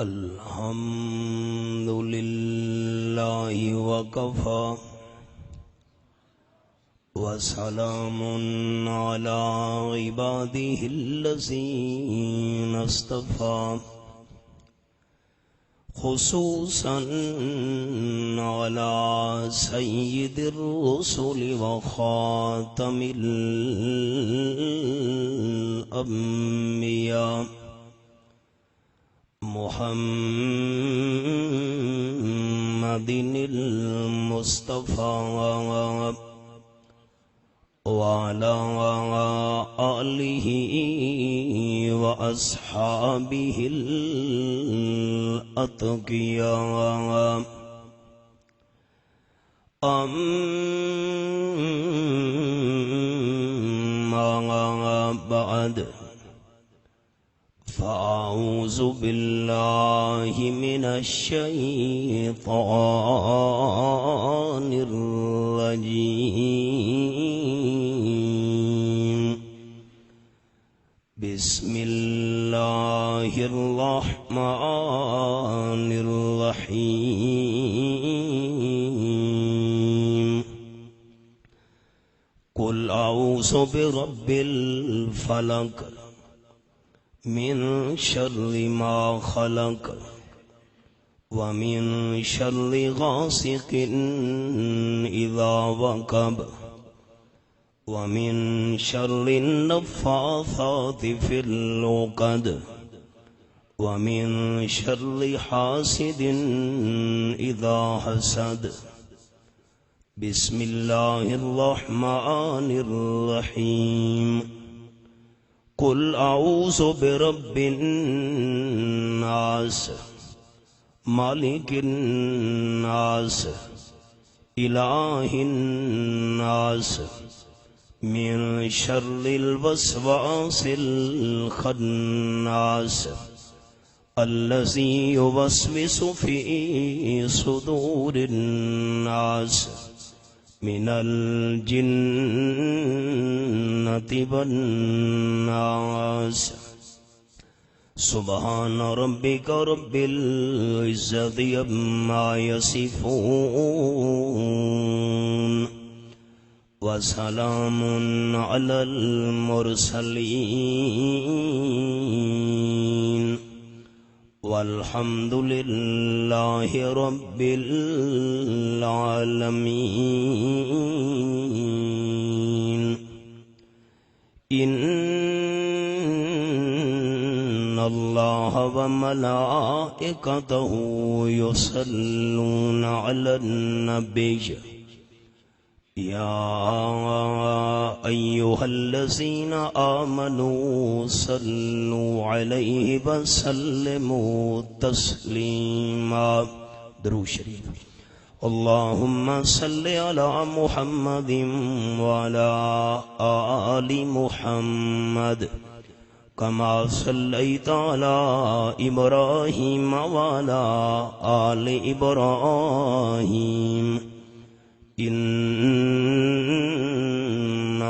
الحمد لله وكفى وسلام على عباده الذين اصطفى خصوصا على سيد الرسل وخاتم الأنبياء محمد المصطفى وعلى آله وأصحابه الأتقياء أما بعد فأعوذ بالله من الشيطان الرجيم بسم الله الرحمن الرحيم قل أعوذ برب الفلق من شر ما خلق ومن شر غاسق إذا وقب ومن شر النفاثات في العقد ومن شر حاسد إذا حسد بسم الله الرحمن الرحيم قل أعوذ برب الناس مالك الناس إله الناس من شر الوسواس الخناس الذي يوسوس في صدور الناس من الجنة والناس سبحان ربك رب العزة عما يصفون وسلام على المرسلين والحمد لله رب العالمين إن الله وملائكته يصلون على النبي يا أيها الذين آمنوا صلوا عليه وسلموا تسليما درود شریف اللهم صل على محمد وعلى آل محمد كما صليت على إبراهيم وعلى آل إبراهيم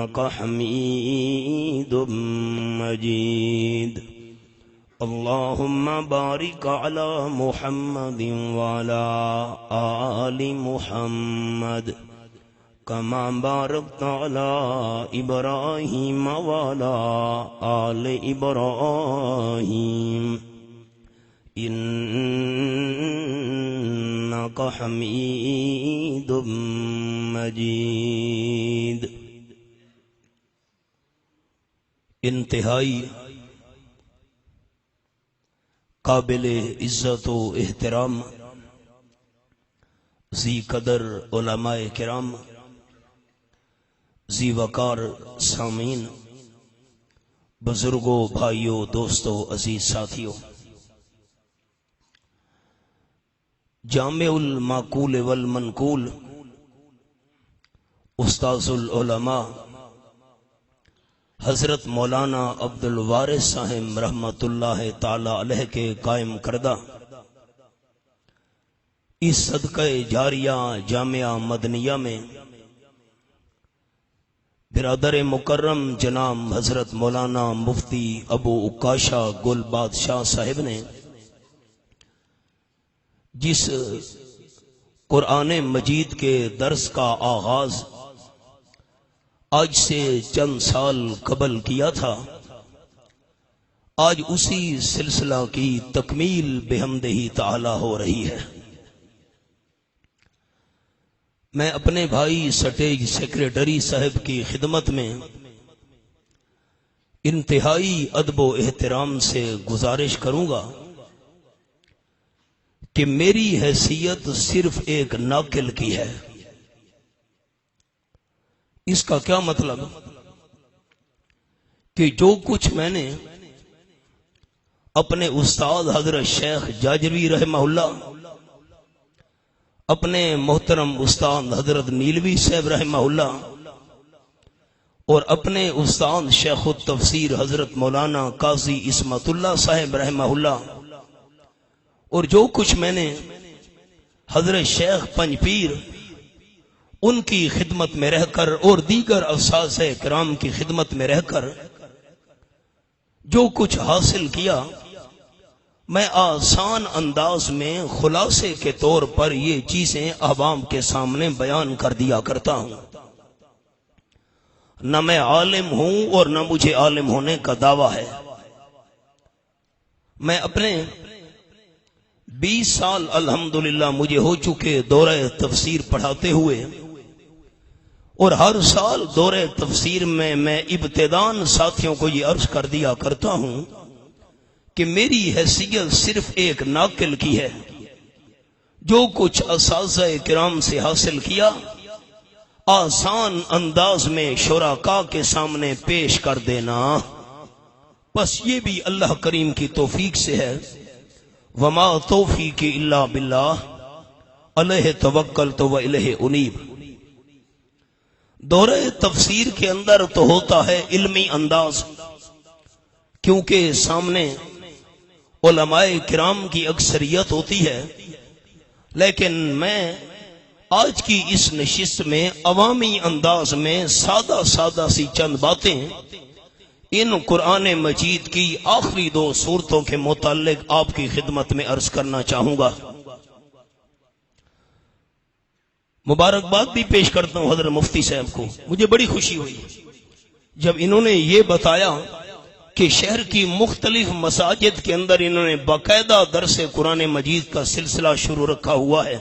إنك حميد مجيد اللهم بارك على محمد وعلى آل محمد كما باركت على إبراهيم وعلى آل إبراهيم إنك حميد مجيد انتہائی قابل عزت و احترام ذی قدر علماء کرام ذی وقار سامعین بزرگوں بھائیوں دوستوں عزیز ساتھیوں جامع المعقول والمنقول استاذ العلماء حضرت مولانا عبد الوارث صاحب رحمت اللہ تعالی علیہ کے قائم کردہ اس صدقہ جاریہ جامعہ مدنیہ میں برادر مکرم جناب حضرت مولانا مفتی ابو عکاشہ گل بادشاہ صاحب نے جس قرآن مجید کے درس کا آغاز آج سے چند سال قبل کیا تھا، آج اسی سلسلہ کی تکمیل بحمدہ تعالی ہو رہی ہے۔ میں اپنے بھائی سٹیج سیکریٹری صاحب کی خدمت میں انتہائی ادب و احترام سے گزارش کروں گا کہ میری حیثیت صرف ایک ناقل کی ہے۔ اس کا کیا مطلب؟ کہ جو کچھ میں نے اپنے استاد حضرت شیخ جاجروی رحمہ اللہ، اپنے محترم استاد حضرت نیلوی صاحب رحمہ اللہ اور اپنے استاد شیخ التفسیر حضرت مولانا قاضی عصمت اللہ صاحب رحمہ اللہ، اور جو کچھ میں نے حضرت شیخ پنج پیر ان کی خدمت میں رہ کر اور دیگر اساتذہ کرام کی خدمت میں رہ کر جو کچھ حاصل کیا، میں آسان انداز میں خلاصے کے طور پر یہ چیزیں عوام کے سامنے بیان کر دیا کرتا ہوں۔ نہ میں عالم ہوں اور نہ مجھے عالم ہونے کا دعویٰ ہے۔ میں اپنے 20 سال الحمدللہ مجھے ہو چکے دورہ تفسیر پڑھاتے ہوئے، اور ہر سال دورہ تفسیر میں ابتداً ساتھیوں کو یہ عرض کر دیا کرتا ہوں کہ میری حیثیت صرف ایک ناقل کی ہے۔ جو کچھ اساتذہ کرام سے حاصل کیا آسان انداز میں شرکاء کے سامنے پیش کر دینا، بس یہ بھی اللہ کریم کی توفیق سے ہے۔ وما توفیقی الا باللہ علیہ توکلت و الیہ انیب۔ دورہ تفسیر کے اندر تو ہوتا ہے علمی انداز، کیونکہ سامنے علماء کرام کی اکثریت ہوتی ہے، لیکن میں آج کی اس نشست میں عوامی انداز میں سادہ سی چند باتیں ان قرآن مجید کی آخری 2 سورتوں کے متعلق آپ کی خدمت میں عرض کرنا چاہوں گا۔ مبارکباد بھی پیش کرتا ہوں حضرت مفتی صاحب کو۔ مجھے بڑی خوشی ہوئی جب انہوں نے یہ بتایا کہ شہر کی مختلف مساجد کے اندر انہوں نے باقاعدہ درس قرآن مجید کا سلسلہ شروع رکھا ہوا ہے،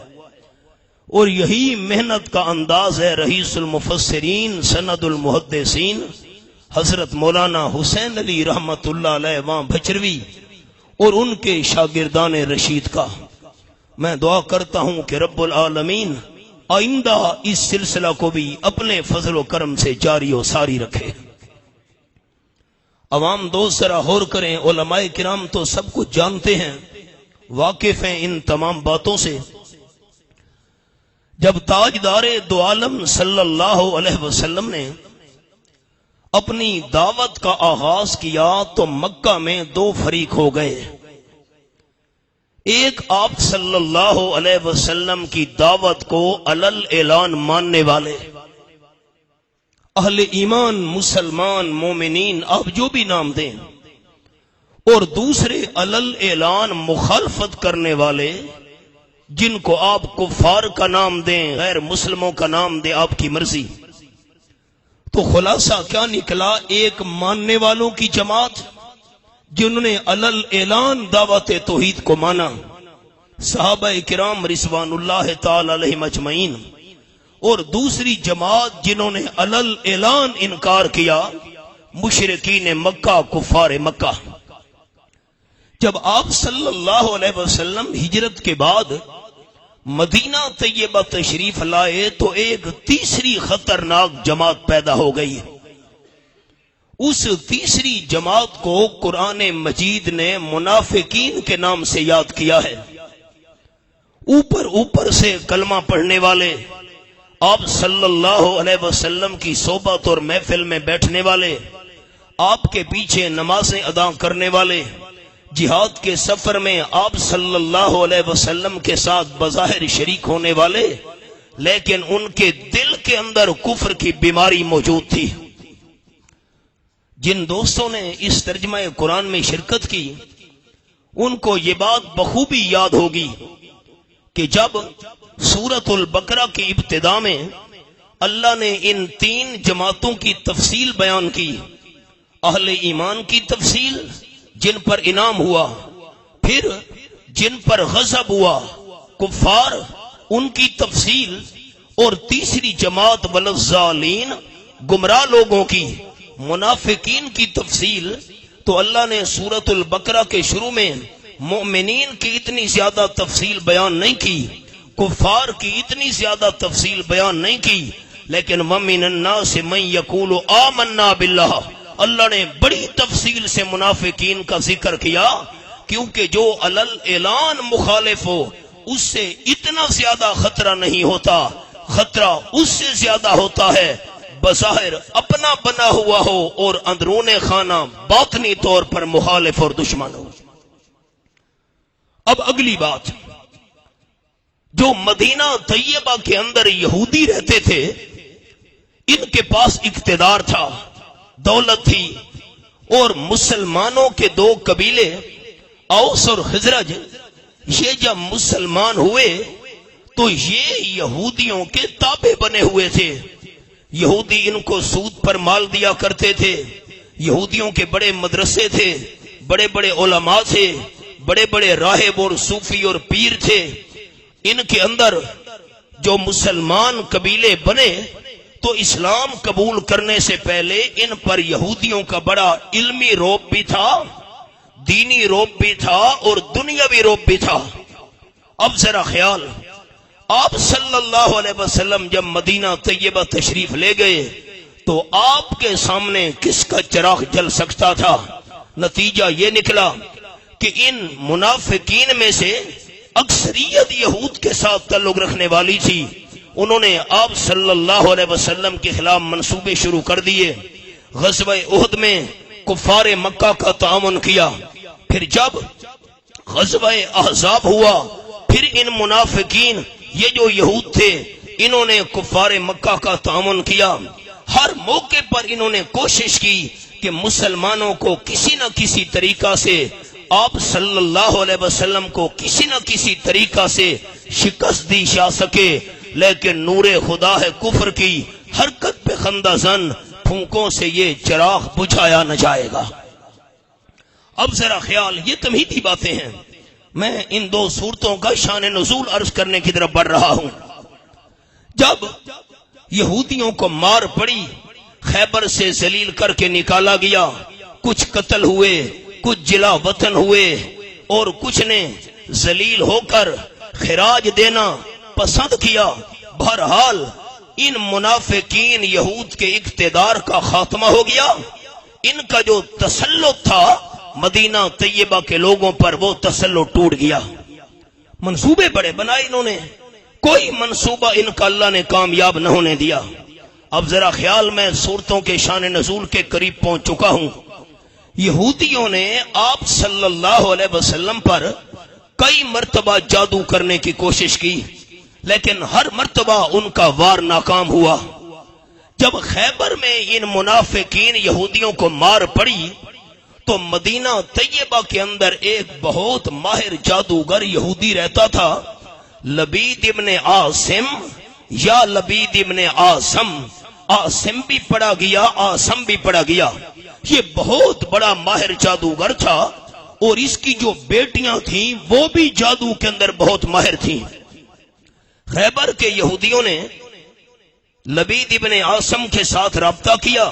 اور یہی محنت کا انداز ہے رئیس المفسرین سند المحدثین حضرت مولانا حسین علی رحمت اللہ علیہ وہاں بھچروی اور ان کے شاگردان رشید کا۔ میں دعا کرتا ہوں کہ رب العالمین آئندہ اس سلسلہ کو بھی اپنے فضل و کرم سے جاری و ساری رکھے۔ عوام دوست ذرا غور کریں، علماء کرام تو سب کچھ جانتے ہیں، واقف ہیں ان تمام باتوں سے۔ جب تاجدار دو عالم صلی اللہ علیہ وسلم نے اپنی دعوت کا آغاز کیا تو مکہ میں 2 فریق ہو گئے۔ ایک آپ صلی اللہ علیہ وسلم کی دعوت کو علل اعلان ماننے والے، اہل ایمان، مسلمان، مومنین، آپ جو بھی نام دیں، اور دوسرے علل اعلان مخالفت کرنے والے جن کو آپ کفار کا نام دیں، غیر مسلموں کا نام دیں، آپ کی مرضی۔ تو خلاصہ کیا نکلا؟ ایک ماننے والوں کی جماعت جنہوں نے علل اعلان دعوت توحید کو مانا، صحابہ کرام رضوان اللہ تعالی علیہم اجمعین، اور دوسری جماعت جنہوں نے علل اعلان انکار کیا، مشرکین مکہ، کفار مکہ۔ جب آپ صلی اللہ علیہ وسلم ہجرت کے بعد مدینہ طیبہ تشریف لائے تو ایک تیسری خطرناک جماعت پیدا ہو گئی۔ اس تیسری جماعت کو قرآن مجید نے منافقین کے نام سے یاد کیا ہے۔ اوپر سے کلمہ پڑھنے والے، آپ صلی اللہ علیہ وسلم کی صحبت اور محفل میں بیٹھنے والے، آپ کے پیچھے نمازیں ادا کرنے والے، جہاد کے سفر میں آپ صلی اللہ علیہ وسلم کے ساتھ بظاہر شریک ہونے والے، لیکن ان کے دل کے اندر کفر کی بیماری موجود تھی۔ جن دوستوں نے اس ترجمہ قرآن میں شرکت کی ان کو یہ بات بخوبی یاد ہوگی کہ جب سورۃ البقرہ کی ابتدا میں اللہ نے ان 3 جماعتوں کی تفصیل بیان کی، اہل ایمان کی تفصیل جن پر انعام ہوا، پھر جن پر غضب ہوا کفار ان کی تفصیل، اور تیسری جماعت والظالین گمراہ لوگوں کی منافقین کی تفصیل، تو اللہ نے سورۃ البقرہ کے شروع میں مومنین کی اتنی زیادہ تفصیل بیان نہیں کی، کفار کی اتنی زیادہ تفصیل بیان نہیں کی، لیکن وَمِنَ النَّاسِ مَن يَقُولُ آمَنَّا بِاللَّهِ اللہ نے بڑی تفصیل سے منافقین کا ذکر کیا، کیونکہ جو علل اعلان مخالف ہو اس سے اتنا زیادہ خطرہ نہیں ہوتا، خطرہ اس سے زیادہ ہوتا ہے بظاہر اپنا بنا ہوا ہو اور اندرون خانہ باطنی طور پر مخالف اور دشمن ہو۔ اب اگلی بات، جو مدینہ طیبہ کے اندر یہودی رہتے تھے، ان کے پاس اقتدار تھا، دولت تھی، اور مسلمانوں کے 2 قبیلے اوس اور خزرج، یہ جب مسلمان ہوئے تو یہ یہودیوں کے تابع بنے ہوئے تھے۔ یہودی ان کو سود پر مال دیا کرتے تھے، یہودیوں کے بڑے مدرسے تھے، بڑے بڑے علماء تھے، بڑے بڑے راہب اور صوفی اور پیر تھے۔ ان کے اندر جو مسلمان قبیلے بنے تو اسلام قبول کرنے سے پہلے ان پر یہودیوں کا بڑا علمی رعب بھی تھا، دینی رعب بھی تھا، اور دنیاوی رعب بھی تھا۔ اب ذرا خیال، آپ صلی اللہ علیہ وسلم جب مدینہ طیبہ تشریف لے گئے تو آپ کے سامنے کس کا چراغ جل سکتا تھا؟ نتیجہ یہ نکلا کہ ان منافقین میں سے اکثریت یہود کے ساتھ تعلق رکھنے والی تھی۔ انہوں نے آپ صلی اللہ علیہ وسلم کے خلاف منصوبے شروع کر دیے، غزوہ احد میں کفار مکہ کا تعاون کیا، پھر جب غزوہ احزاب ہوا پھر ان منافقین، یہ جو یہود تھے، انہوں نے کفار مکہ کا تعاون کیا۔ ہر موقع پر انہوں نے کوشش کی کہ مسلمانوں کو کسی نہ کسی طریقہ سے، آپ صلی اللہ علیہ وسلم کو کسی نہ کسی طریقہ سے شکست دی جا سکے، لیکن نور خدا ہے کفر کی حرکت پہ خندہ زن، پھونکوں سے یہ چراغ بجھایا نہ جائے گا۔ اب ذرا خیال، یہ تمہیدی باتیں ہیں، میں ان 2 صورتوں کا شان نزول عرض کرنے کی طرف بڑھ رہا ہوں۔ جب یہودیوں کو مار پڑی، خیبر سے ذلیل کر کے نکالا گیا، کچھ قتل ہوئے، کچھ جلا وطن ہوئے، اور کچھ نے ذلیل ہو کر خراج دینا پسند کیا۔ بہرحال ان منافقین یہود کے اقتدار کا خاتمہ ہو گیا، ان کا جو تسلط تھا مدینہ طیبہ کے لوگوں پر وہ تسلط ٹوٹ گیا۔ منصوبے بڑے بنائے انہوں نے، کوئی منصوبہ ان کا اللہ نے کامیاب نہ ہونے دیا۔ اب ذرا خیال، میں صورتوں کے شان نزول کے قریب پہنچ چکا ہوں۔ یہودیوں نے آپ صلی اللہ علیہ وسلم پر کئی مرتبہ جادو کرنے کی کوشش کی، لیکن ہر مرتبہ ان کا وار ناکام ہوا۔ جب خیبر میں ان منافقین یہودیوں کو مار پڑی تو مدینہ طیبہ کے اندر ایک بہت ماہر جادوگر یہودی رہتا تھا، لبید ابن عاصم یا لبید ابن عاصم، عاصم بھی پڑھا گیا، عاصم بھی پڑھا گیا۔ یہ بہت بڑا ماہر جادوگر تھا، اور اس کی جو بیٹیاں تھیں وہ بھی جادو کے اندر بہت ماہر تھیں۔ خیبر کے یہودیوں نے لبید ابن عاصم کے ساتھ رابطہ کیا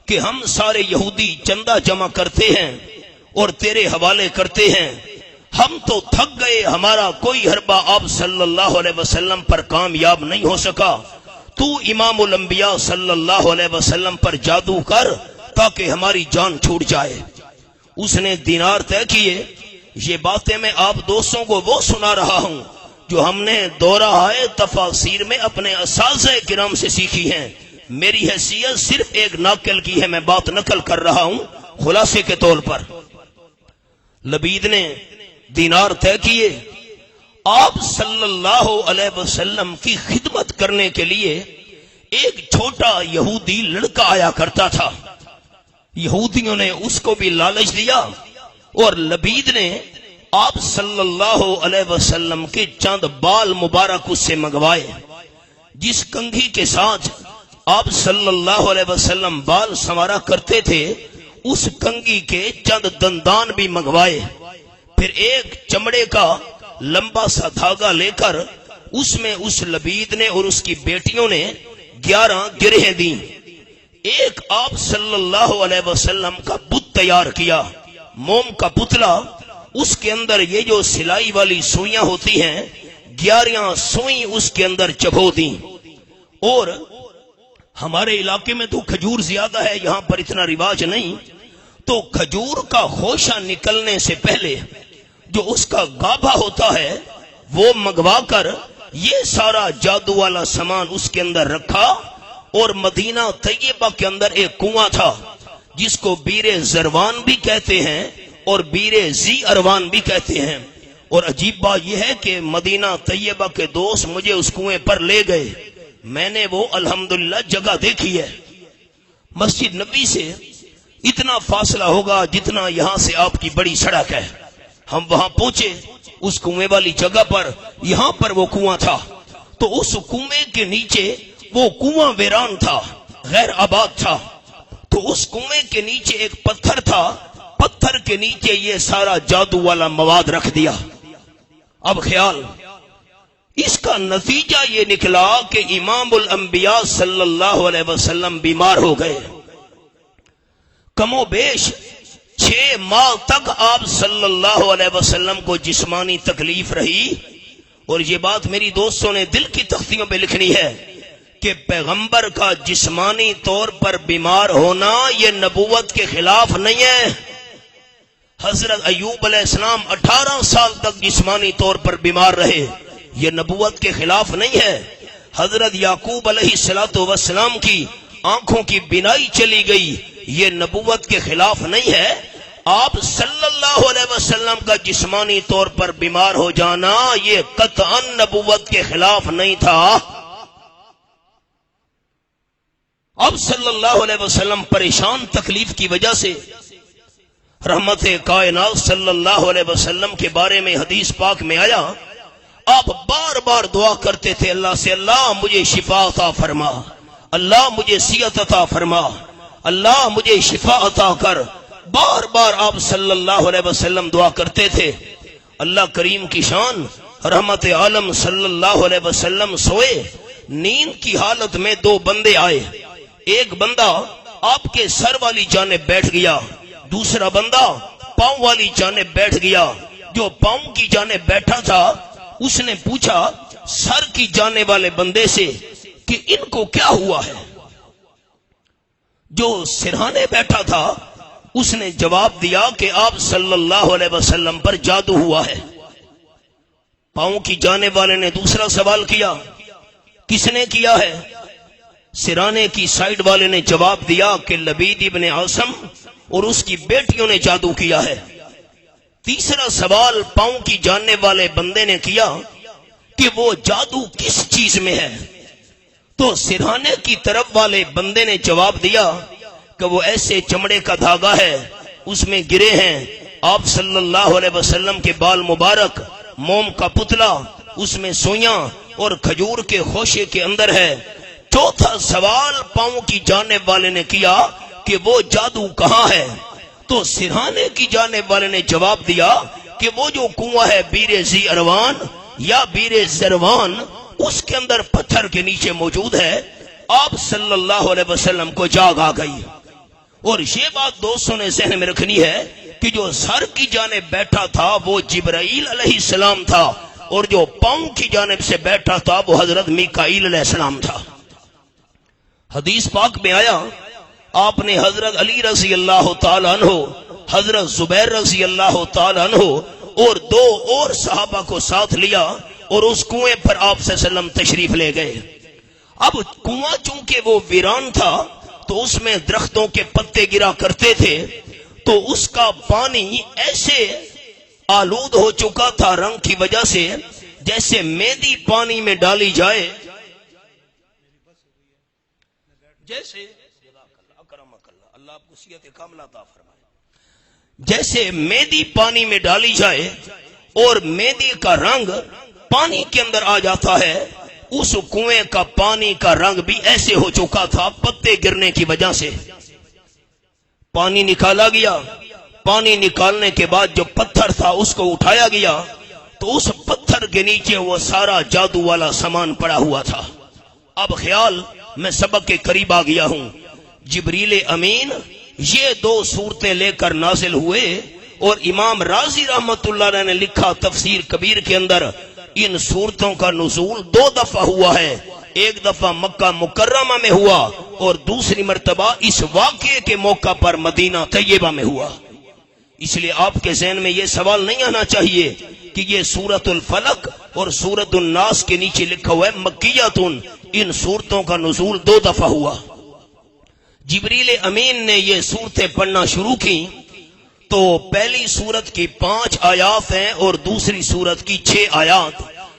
کہ ہم سارے یہودی چندہ جمع کرتے ہیں اور تیرے حوالے کرتے ہیں، ہم تو تھک گئے، ہمارا کوئی حربہ آپ صلی اللہ علیہ وسلم پر کامیاب نہیں ہو سکا، تو امام الانبیاء صلی اللہ علیہ وسلم پر جادو کر تاکہ ہماری جان چھوٹ جائے۔ اس نے دینار طے کیے۔ یہ باتیں میں آپ دوستوں کو وہ سنا رہا ہوں جو ہم نے دورہ تفاسیر میں اپنے اساتذہ کرام سے سیکھی ہیں، میری حیثیت صرف ایک ناقل کی ہے، میں بات نقل کر رہا ہوں خلاصے کے طور پر۔ لبید نے دینار طے کیے، آپ صلی اللہ علیہ وسلم کی خدمت کرنے کے لیے ایک چھوٹا یہودی لڑکا آیا کرتا تھا۔ یہودیوں نے اس کو بھی لالچ دیا اور لبید نے آپ صلی اللہ علیہ وسلم کے چند بال مبارک اس سے منگوائے. جس کنگھی کے ساتھ آپ صلی اللہ علیہ وسلم بال سنوارا کرتے تھے اس کنگھی کے چند دندان بھی منگوائے. پھر ایک چمڑے کا لمبا سا دھاگا لے کر اس میں اس لبید نے اور اس کی بیٹیوں نے 11 گرہیں دیں. ایک آپ صلی اللہ علیہ وسلم کا بت تیار کیا، موم کا پتلا، اس کے اندر یہ جو سلائی والی سوئیاں ہوتی ہیں 11 سوئی اس کے اندر چبھو دیں. اور ہمارے علاقے میں تو کھجور زیادہ ہے، یہاں پر اتنا رواج نہیں، تو کھجور کا خوشہ نکلنے سے پہلے جو اس کا گابھا ہوتا ہے وہ منگوا کر یہ سارا جادو والا سامان اس کے اندر رکھا. اور مدینہ طیبہ کے اندر ایک کنواں تھا جس کو بیر زروان بھی کہتے ہیں اور بیر زی اروان بھی کہتے ہیں. اور عجیب بات یہ ہے کہ مدینہ طیبہ کے دوست مجھے اس کنویں پر لے گئے، میں نے وہ الحمدللہ جگہ دیکھی ہے. مسجد نبی سے اتنا فاصلہ ہوگا جتنا یہاں سے آپ کی بڑی سڑک ہے. ہم وہاں پہنچے اس کنویں والی جگہ پر، یہاں پر وہ کنواں تھا. تو اس کنویں کے نیچے وہ کنواں ویران تھا، غیر آباد تھا. تو اس کنویں کے نیچے ایک پتھر تھا، پتھر کے نیچے یہ سارا جادو والا مواد رکھ دیا. اب خیال، اس کا نتیجہ یہ نکلا کہ امام الانبیاء صلی اللہ علیہ وسلم بیمار ہو گئے. کم و بیش 6 ماہ تک آپ صلی اللہ علیہ وسلم کو جسمانی تکلیف رہی. اور یہ بات میری دوستوں نے دل کی تختیوں پہ لکھنی ہے کہ پیغمبر کا جسمانی طور پر بیمار ہونا یہ نبوت کے خلاف نہیں ہے. حضرت ایوب علیہ السلام 18 سال تک جسمانی طور پر بیمار رہے، یہ نبوت کے خلاف نہیں ہے. حضرت یعقوب علیہ السلام کی آنکھوں کی بینائی چلی گئی، یہ نبوت کے خلاف نہیں ہے. آپ صلی اللہ علیہ وسلم کا جسمانی طور پر بیمار ہو جانا یہ قطعاً نبوت کے خلاف نہیں تھا. اب صلی اللہ علیہ وسلم پریشان تکلیف کی وجہ سے، رحمت کائنات صلی اللہ علیہ وسلم کے بارے میں حدیث پاک میں آیا، آپ بار بار دعا کرتے تھے اللہ سے، اللہ مجھے شفا عطا فرما، اللہ مجھے صحت عطا فرما، اللہ مجھے شفا عطا کر. بار بار آپ صلی اللہ علیہ وسلم دعا کرتے تھے. اللہ کریم کی شان، رحمت عالم صلی اللہ علیہ وسلم سوئے، نیند کی حالت میں 2 بندے آئے. ایک بندہ آپ کے سر والی جانب بیٹھ گیا، دوسرا بندہ پاؤں والی جانب بیٹھ گیا. جو پاؤں کی جانب بیٹھا تھا اس نے پوچھا سر کی جانب والے بندے سے کہ ان کو کیا ہوا ہے. جو سرہانے بیٹھا تھا اس نے جواب دیا کہ آپ صلی اللہ علیہ وسلم پر جادو ہوا ہے. پاؤں کی جانب والے نے دوسرا سوال کیا، کس نے کیا ہے؟ سرانے کی سائیڈ والے نے جواب دیا کہ لبید ابن عاصم اور اس کی بیٹیوں نے جادو کیا ہے. تیسرا سوال پاؤں کی جانب والے بندے نے کیا کہ وہ جادو کس چیز میں ہے؟ تو سرہانے کی طرف والے بندے نے جواب دیا کہ وہ ایسے چمڑے کا دھاگا ہے، اس میں گرے ہیں آپ صلی اللہ علیہ وسلم کے بال مبارک، موم کا پتلا، اس میں سوئیاں اور کھجور کے خوشے کے اندر ہے. چوتھا سوال پاؤں کی جانب والے نے کیا کہ وہ جادو کہاں ہے؟ تو سرہانے کی جانب والے نے جواب دیا کہ وہ جو کنواں ہے بیر زی اروان یا بیر زروان، اس کے اندر پتھر کے نیچے موجود ہے. آپ صلی اللہ علیہ وسلم کو جاگ آ گئی. اور یہ بات دوستوں نے ذہن میں رکھنی ہے کہ جو سر کی جانب بیٹھا تھا وہ جبرائیل علیہ السلام تھا، اور جو پاؤں کی جانب سے بیٹھا تھا وہ حضرت میکائیل علیہ السلام تھا. حدیث پاک میں آیا، آپ نے حضرت علی رضی اللہ تعالیٰ عنہ، حضرت زبیر رضی اللہ تعالیٰ عنہ اور 2 اور صحابہ کو ساتھ لیا اور اس کنویں پر آپ صلی اللہ علیہ وسلم تشریف لے گئے. اب کنواں چونکہ وہ ویران تھا تو اس میں درختوں کے پتے گرا کرتے تھے، تو اس کا پانی ایسے آلود ہو چکا تھا رنگ کی وجہ سے جیسے مہندی پانی میں ڈالی جائے. جیسے اللہ آپ کو صحت کاملہ عطا فرمائے. جیسے مہندی پانی میں ڈالی جائے اور مہندی کا رنگ پانی کے اندر آ جاتا ہے، اس کنویں کا پانی کا رنگ بھی ایسے ہو چکا تھا پتے گرنے کی وجہ سے۔ پانی نکالا گیا، پانی نکالنے کے بعد جو پتھر تھا اس کو اٹھایا گیا تو اس پتھر کے نیچے وہ سارا جادو والا سامان پڑا ہوا تھا۔ اب خیال، میں سبق کے قریب آ گیا ہوں۔ جبریل امین یہ دو صورتیں لے کر نازل ہوئے، اور امام رازی رحمت اللہ علیہ نے لکھا تفسیر کبیر کے اندر، ان صورتوں کا نزول 2 دفعہ ہوا ہے۔ ایک دفعہ مکہ مکرمہ میں ہوا اور دوسری مرتبہ اس واقعے کے موقع پر مدینہ طیبہ میں ہوا۔ اس لیے آپ کے ذہن میں یہ سوال نہیں آنا چاہیے کہ یہ سورۃ الفلق اور سورۃ الناس کے نیچے لکھا ہوا ہے مکیاتن، ان صورتوں کا نزول 2 دفعہ ہوا۔ جبریل امین نے یہ صورتیں پڑھنا شروع کی تو پہلی سورت کی 5 آیات ہیں اور دوسری سورت کی 6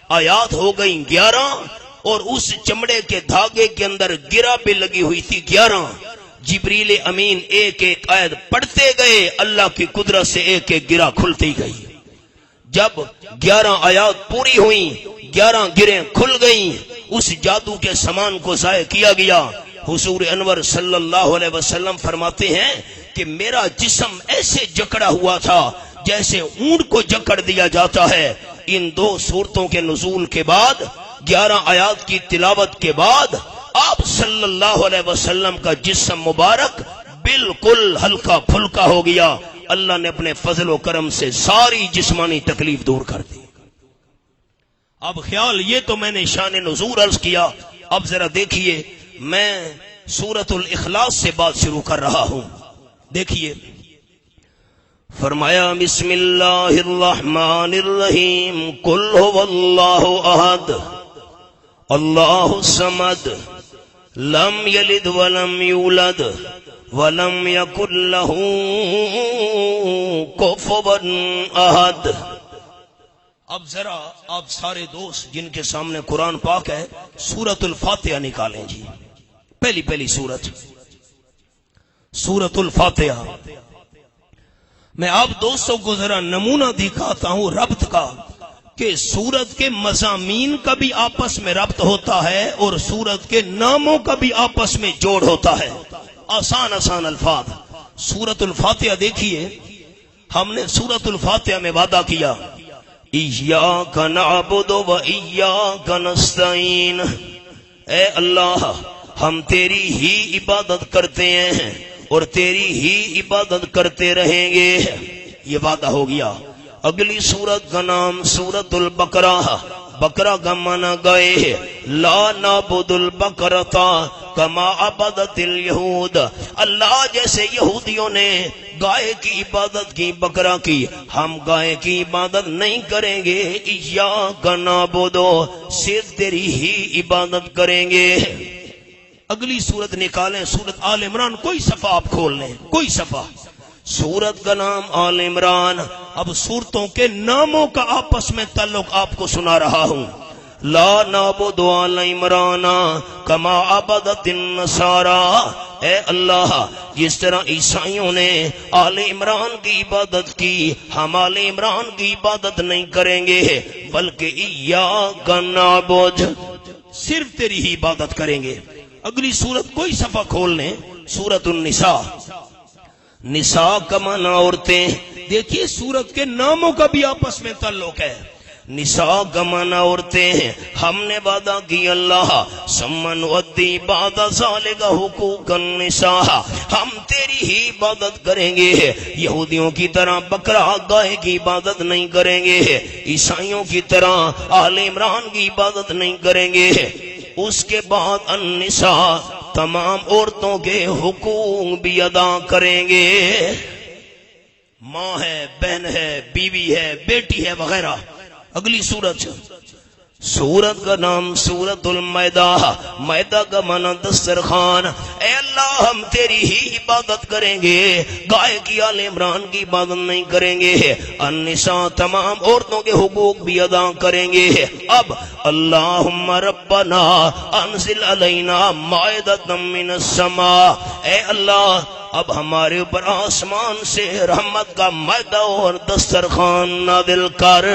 آیات ہو گئیں 11، اور اس چمڑے کے دھاگے کے اندر گرہ بھی لگی ہوئی تھی 11۔ جبریل امین ایک ایک آیت پڑھتے گئے، اللہ کی قدرت سے ایک ایک گرہ کھلتی گئی۔ جب 11 آیات پوری ہوئیں، 11 گرہیں کھل گئیں، اس جادو کے سامان کو ضائع کیا گیا۔ حضور انور صلی اللہ علیہ وسلم فرماتے ہیں کہ میرا جسم ایسے جکڑا ہوا تھا جیسے اونٹ کو جکڑ دیا جاتا ہے۔ ان 2 صورتوں کے نزول کے بعد، 11 آیات کی تلاوت کے بعد، آپ صلی اللہ علیہ وسلم کا جسم مبارک بالکل ہلکا پھلکا ہو گیا۔ اللہ نے اپنے فضل و کرم سے ساری جسمانی تکلیف دور کر دی۔ اب خیال، یہ تو میں نے شان نزول عرض کیا۔ اب ذرا دیکھیے، میں سورۃ الاخلاص سے بات شروع کر رہا ہوں۔ دیکھیے، فرمایا بسم اللہ الرحمن الرحیم، قل هو اللہ احد اللہ الصمد لم یلد ولم یولد ولم یکن له کفوا احد۔ اب ذرا آپ سارے دوست جن کے سامنے قرآن پاک ہے، سورۃ الفاتحہ نکالیں جی۔ پہلی سورت، سورۃ الفاتحہ۔ میں آپ دوستوں کو ذرا نمونہ دکھاتا ہوں ربط کا، کہ سورت کے مضامین کا بھی آپس میں ربط ہوتا ہے اور سورت کے ناموں کا بھی آپس میں جوڑ ہوتا ہے۔ آسان الفاظ۔ سورۃ الفاتحہ دیکھیے، ہم نے سورۃ الفاتحہ میں وعدہ کیا، ایاک نعبد و ایاک نستعین، اے اللہ ہم تیری ہی عبادت کرتے ہیں اور تیری ہی عبادت کرتے رہیں گے، یہ وعدہ ہو گیا۔ اگلی سورت کا نام سورۃ البقرہ، بقرہ کا معنی گائے، لا نعبد البقرۃ کما عبدت الیہود، اللہ جیسے یہودیوں نے گائے کی عبادت کی، بقرہ کی، ہم گائے کی عبادت نہیں کریں گے۔ ایاک نعبد، صرف تیری ہی عبادت کریں گے۔ اگلی سورت نکالیں، سورت آل عمران، کوئی صفحہ آپ کھول لیں، کوئی صفحہ، سورت کا نام آل عمران۔ اب سورتوں کے ناموں کا آپس میں تعلق آپ کو سنا رہا ہوں۔ لا نعبد آل عمران کما عبدت النصارى، اے اللہ جس طرح عیسائیوں نے آل عمران کی عبادت کی، ہم آل عمران کی عبادت نہیں کریں گے، بلکہ ایاک نعبد، صرف تیری ہی عبادت کریں گے۔ اگلی سورت کوئی صفحہ کھول لیں، سورۃ النساء۔ نساء کا معنی عورتیں، دیکھیے سورت کے ناموں کا بھی آپس میں تعلق ہے۔ نساء کا معنی عورتیں ہیں، ہم نے وعدہ کی اللہ سمن ودی بعد ذالک حقوق النساء، ہم تیری ہی عبادت کریں گے، یہودیوں کی طرح بکرا گائے کی عبادت نہیں کریں گے، عیسائیوں کی طرح آل عمران کی عبادت نہیں کریں گے۔ اس کے بعد النساء، تمام عورتوں کے حقوق بھی ادا کریں گے، ماں ہے، بہن ہے، بیوی ہے، بیٹی ہے وغیرہ۔ اگلی سورت سورت کا نام سورت المائدہ، مائدہ کا معنی دسترخوان۔ اے اللہ ہم تیری ہی عبادت کریں گے، گائے کی آل عمران کی عبادت نہیں کریں گے، النساء تمام عورتوں کے حقوق بھی ادا کریں گے۔ اب اللہم ربنا انزل علینا مائدۃ من السماء، اے اللہ اب ہمارے اوپر آسمان سے رحمت کا مائدہ اور دسترخوان نازل کر۔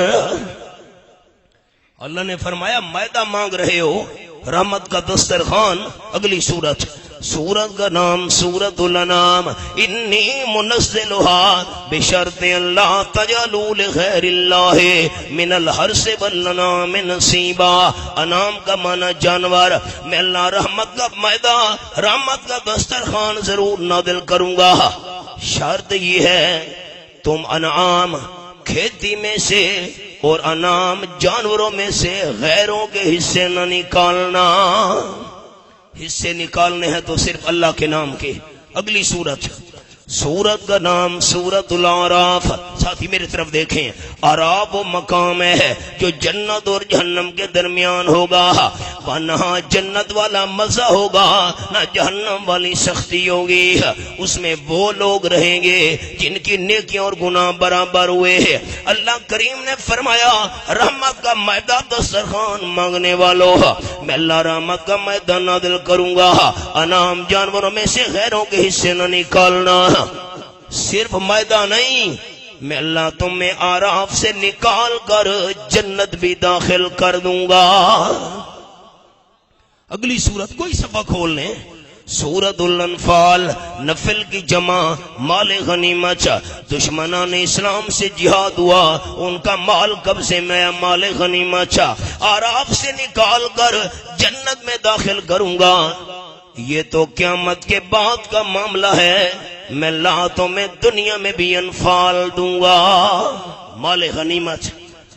اللہ نے فرمایا مائدہ مانگ رہے ہو، رحمت کا دسترخوان۔ اگلی سورت، سورت کا نام سورت الانعام، انی منزلها بشرط اللہ تجعلوا لغیر اللہ من الحرث والانعام نصیبا۔ انعام کا معنی جانور۔ میں اللہ رحمت کا مائدہ، رحمت کا دسترخوان ضرور نازل کروں گا، شرط یہ ہے تم انعام کھیتی میں سے اور انعام جانوروں میں سے غیروں کے حصے نہ نکالنا، حصے نکالنے ہیں تو صرف اللہ کے نام کے۔ اگلی سورت، سورت کا نام سورت الاعراف۔ ساتھی میری طرف دیکھیں، اعراف وہ مقام ہے جو جنت اور جہنم کے درمیان ہوگا، نہ جنت والا مزہ ہوگا نہ جہنم والی سختی ہوگی۔ اس میں وہ لوگ رہیں گے جن کی نیکیاں اور گناہ برابر ہوئے ہیں۔ اللہ کریم نے فرمایا رحمت کا مائدہ دسترخوان مانگنے والوں، میں اللہ رحمت کا مائدہ نازل کروں گا، انعام جانوروں میں سے غیروں کے حصے نہ نکالنا۔ صرف مائدہ نہیں، میں اللہ تمہیں اعراف سے نکال کر جنت بھی داخل کر دوں گا۔ اگلی سورت، کوئی صفحہ کھول لیں، سورت الانفال، نفل کی جمع، مال غنیمت۔ دشمنان اسلام سے جہاد ہوا، ان کا مال قبضے میں، مال غنیمت اعراف سے نکال کر جنت میں داخل کروں گا۔ یہ تو قیامت کے بعد کا معاملہ ہے، میں لاتوں میں دنیا میں بھی انفال دوں گا، مال غنیمت۔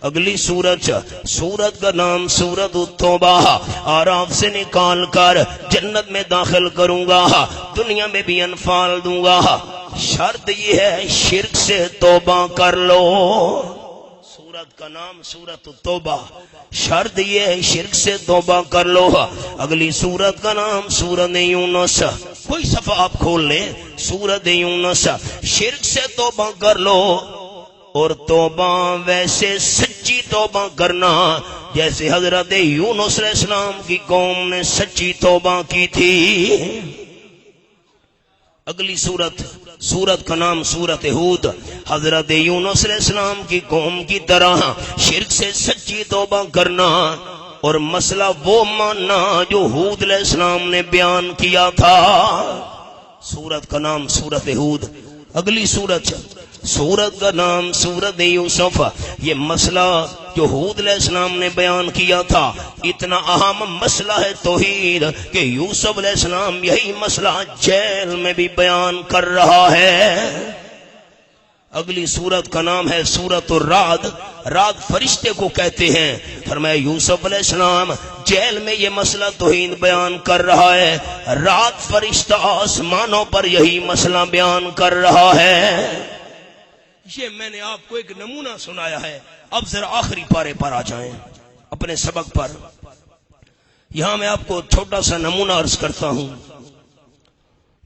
اگلی سورت، سورت کا نام سورت التوبہ، اعراف سے نکال کر جنت میں داخل کروں گا، دنیا میں بھی انفال دوں گا، شرط یہ ہے شرک سے توبہ کر لو۔ سورت کا نام سورت التوبہ، شرط یہ ہے شرک سے توبہ کر لو۔ اگلی سورت کا نام سورت یونس، کوئی صفحہ آپ کھول لیں، سورت یونس، شرک سے توبہ کر لو، اور توبہ ویسے سچی توبہ کرنا جیسے حضرت یونس علیہ السلام کی قوم نے سچی توبہ کی تھی۔ اگلی سورت، سورت کا نام سورت ہود، حضرت یونس علیہ السلام کی قوم کی طرح شرک سے سچی توبہ کرنا اور مسئلہ وہ ماننا جو ہود علیہ السلام نے بیان کیا تھا۔ سورت کا نام سورت ہود۔ اگلی سورت، سورت کا نام سورت یوسف، یہ مسئلہ جو ہود علیہ السلام نے بیان کیا تھا، اتنا اہم مسئلہ ہے توحید کہ یوسف علیہ السلام یہی مسئلہ جیل میں بھی بیان کر رہا ہے۔ اگلی سورت کا نام ہے سورت الرعد، رعد فرشتے کو کہتے ہیں۔ فرمایا یوسف علیہ السلام جیل میں یہ مسئلہ توحید بیان کر رہا ہے، رعد فرشتہ آسمانوں پر یہی مسئلہ بیان کر رہا ہے۔ یہ میں نے آپ کو ایک نمونہ سنایا ہے، اب ذرا آخری پارے پر آ جائیں اپنے سبق پر۔ یہاں میں آپ کو چھوٹا سا نمونہ عرض کرتا ہوں۔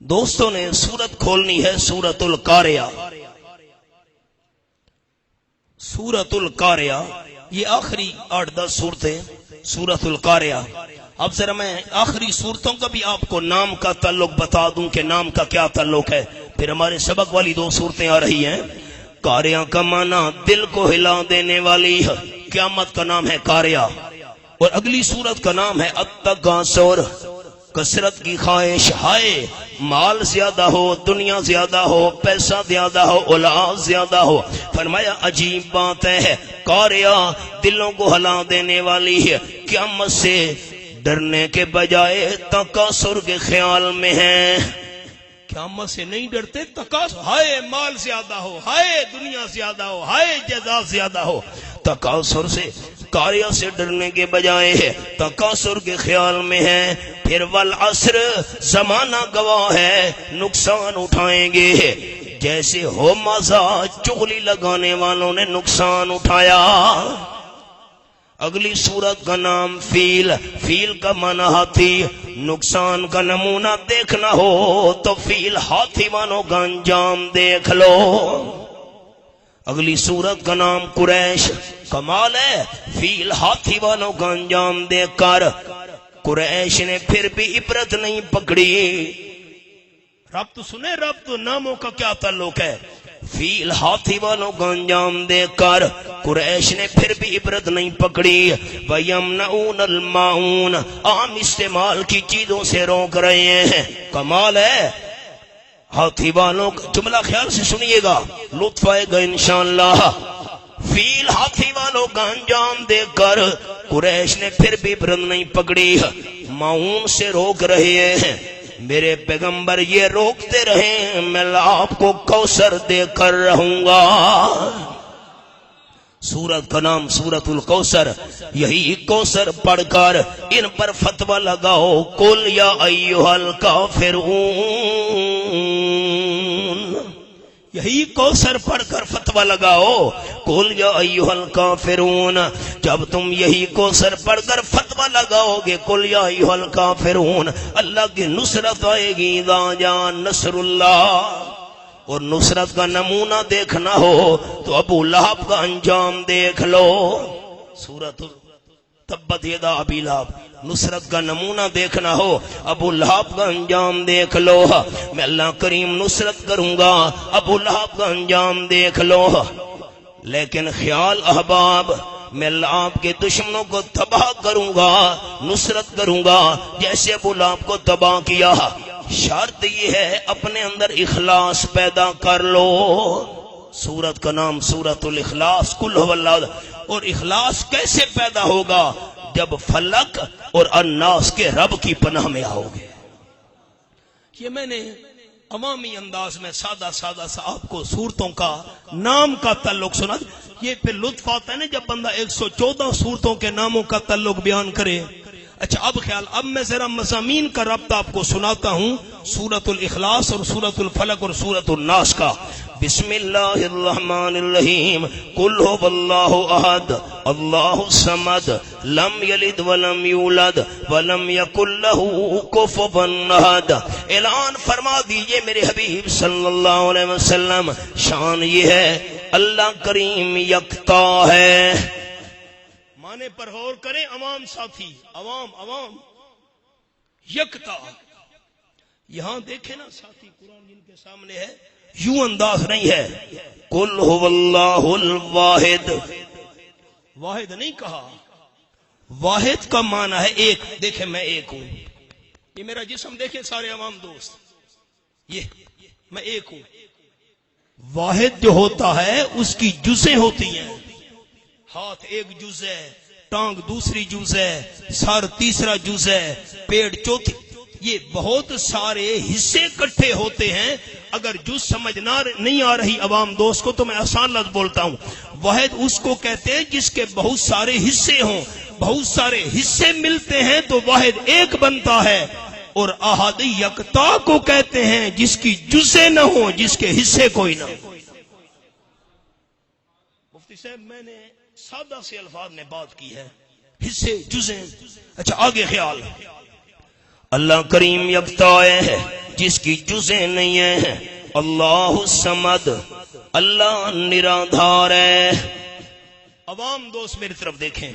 دوستوں نے سورت کھولنی ہے سورت القاریہ، سورت القاریہ، یہ آخری 8-10 صورتیں سورت القاریہ۔ اب ذرا میں آخری صورتوں کا بھی آپ کو نام کا تعلق بتا دوں کہ نام کا کیا تعلق ہے، پھر ہمارے سبق والی 2 صورتیں آ رہی ہیں۔ قاریہ کا معنی دل کو ہلا دینے والی، قیامت کا نام ہے قاریہ، اور اگلی صورت کا نام ہے التکاثر، کثرت کی خواہش، ہائے مال زیادہ ہو، دنیا زیادہ ہو، پیسہ زیادہ ہو، اولاد زیادہ ہو۔ فرمایا عجیب بات ہے، قاریہ دلوں کو ہلا دینے والی ہے، قیامت سے ڈرنے کے بجائے تکاثر کے خیال میں ہیں۔ قیامت سے نہیں ڈرتے، تکاثر، ہائے مال زیادہ ہو، ہائے دنیا زیادہ ہو، ہائے جائیداد زیادہ ہو، تکاثر سے، قاریہ سے ڈرنے کے بجائے ہے تکاثر کے خیال میں ہے۔ پھر والعصر، زمانہ گواہ ہے، نقصان اٹھائیں گے جیسے ہو مزہ چغلی لگانے والوں نے نقصان اٹھایا۔ اگلی صورت کا نام فیل، فیل کا معنی ہاتھی، نقصان کا نمونہ دیکھنا ہو تو فیل ہاتھی والوں کا انجام دیکھ لو۔ اگلی صورت کا نام قریش، کمال ہے، فیل ہاتھی والوں کا انجام دیکھ کر قریش نے پھر بھی عبرت نہیں پکڑی۔ ربط سنے، ربط ناموں کا کیا تعلق ہے؟ فیل ہاتھی والوں کا انجام دیکھ کر قریش نے پھر بھی عبرت نہیں پکڑی۔ وَيَمْنَعُونَ الْمَاعُونَ، عام استعمال کی چیزوں سے روک رہے ہیں۔ کمال ہے، ہاتھی والوں کا جملہ خیال سے سنیے گا، لطف آئے گا انشاءاللہ۔ فیل ہاتھی والوں کا انجام دیکھ کر قریش نے پھر بھی عبرت نہیں پکڑی، معاون سے روک رہے ہیں۔ میرے پیغمبر یہ روکتے رہے، میں آپ کو کوثر دے کر رہوں گا۔ سورت کا نام سورت الکوثر، یہی کوثر پڑھ کر ان پر فتویٰ لگاؤ، قل یا ایھا الکافرون، یہی کوثر پڑھ کر فتویٰ لگاؤ، قل یا ایھا الکافرون۔ جب تم یہی کوثر پڑھ کر فتویٰ لگاؤ گے قل یا ایھا الکافرون، اللہ کی نصرت آئے گی، اذا جاء نصر اللہ۔ اور نصرت کا نمونہ دیکھنا ہو تو ابو لہب کا انجام دیکھ لو، سورۃ تبت یدا ابی لہب۔ نصرت کا نمونہ دیکھنا ہو ابو لہب کا انجام دیکھ لو، میں اللہ کریم نصرت کروں گا، ابو لہب کا انجام دیکھ لو۔ لیکن خیال احباب، میں اللہ آپ کے دشمنوں کو تباہ کروں گا، نصرت کروں گا جیسے ابو لہب کو تباہ کیا۔ شرط یہ ہے اپنے اندر اخلاص پیدا کر لو۔ سورت کا نام سورت الاخلاص، قل هو اللہ۔ اور اخلاص کیسے پیدا ہوگا؟ جب فلک اور الناس کے رب کی پناہ میں آؤ گے۔ یہ میں نے عوامی انداز میں سادہ سادہ سا آپ کو صورتوں کا نام کا تعلق سنا، یہ پھر لطف آتا ہے نا جب بندہ 114 صورتوں کے ناموں کا تعلق بیان کرے۔ اچھا اب خیال، اب میں ذرا مضامین کا ربط آپ کو سناتا ہوں، سورۃ الاخلاص اور سورۃ الفلق اور سورۃ الناس کا۔ بسم اللہ الرحمن الرحیم، قل هو اللہ احد اللہ الصمد لم یلد ولم یولد ولم یکن لہ کفوا احد۔ اعلان فرما دیجئے میرے حبیب صلی اللہ علیہ وسلم، شان یہ ہے اللہ کریم یکتا ہے۔ مانے پر غور کریں عوام ساتھی، عوام یکتا۔ یہاں دیکھیں نا ساتھی، قرآن جن کے سامنے ہے یوں انداز نہیں ہے، قل هو اللہ الواحد، واحد نہیں کہا، واحد کا معنی ہے ایک۔ دیکھیں میں ایک ہوں، یہ میرا جسم دیکھیں سارے عوام دوست، یہ میں ایک ہوں۔ واحد جو ہوتا ہے اس کی جزیں ہوتی ہیں، ہاتھ ایک جز ہے، ٹانگ دوسری جز ہے، سر تیسرا جز ہے، پیٹ چوتھی، یہ بہت سارے حصے اکٹھے ہوتے ہیں۔ اگر جز سمجھ نہیں آ رہی عوام دوست کو تو میں آسان لفظ بولتا ہوں، واحد اس کو کہتے ہیں جس کے بہت سارے حصے ہوں، بہت سارے حصے ملتے ہیں تو واحد ایک بنتا ہے۔ اور احد یکتا کو کہتے ہیں جس کی جزیں نہ ہوں، جس کے حصے کوئی نہ ہو۔ مفتی صاحب میں نے سادہ سے الفاظ میں بات کی ہے، حصے جزیں۔ اچھا آگے خیال، اللہ کریم یکتا ہے جس کی جزیں نہیں ہیں، اللہ الصمد، اللہ نرادھار ہے۔ عوام دوست میری طرف دیکھیں،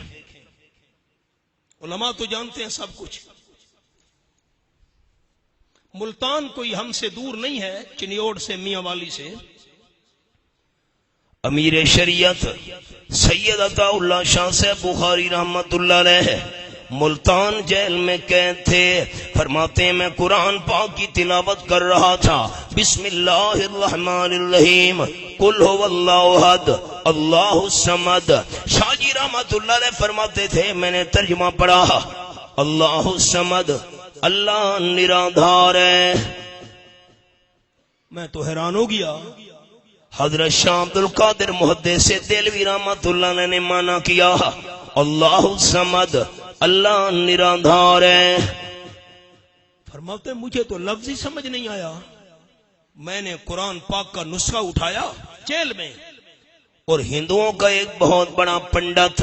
علماء تو جانتے ہیں سب کچھ، ملتان کوئی ہم سے دور نہیں ہے، چنیوڑ سے، میاں والی سے۔ امیر شریعت سید عطا اللہ شاہ سے بخاری رحمت اللہ علیہ ملتان جیل میں قید تھے، فرماتے ہیں میں قرآن پاک کی تلاوت کر رہا تھا، بسم اللہ الرحمن الرحیم، قل هو اللہ احد اللہ الصمد۔ شاہ جی رحمت اللہ علیہ فرماتے تھے میں نے ترجمہ پڑھا، اللہ الصمد، اللہ نرادھار ہے۔ میں تو حیران ہو گیا۔ حضرت شاہ عبد القادر محدث دہلوی رحمت اللہ علیہ نے مانا کیا، اللہ الصمد، اللہ نرادھار ہے۔ فرماتے مجھے تو لفظ ہی سمجھ نہیں آیا۔ میں نے قرآن پاک کا نسخہ اٹھایا جیل میں، اور ہندوؤں کا ایک بہت بڑا پنڈت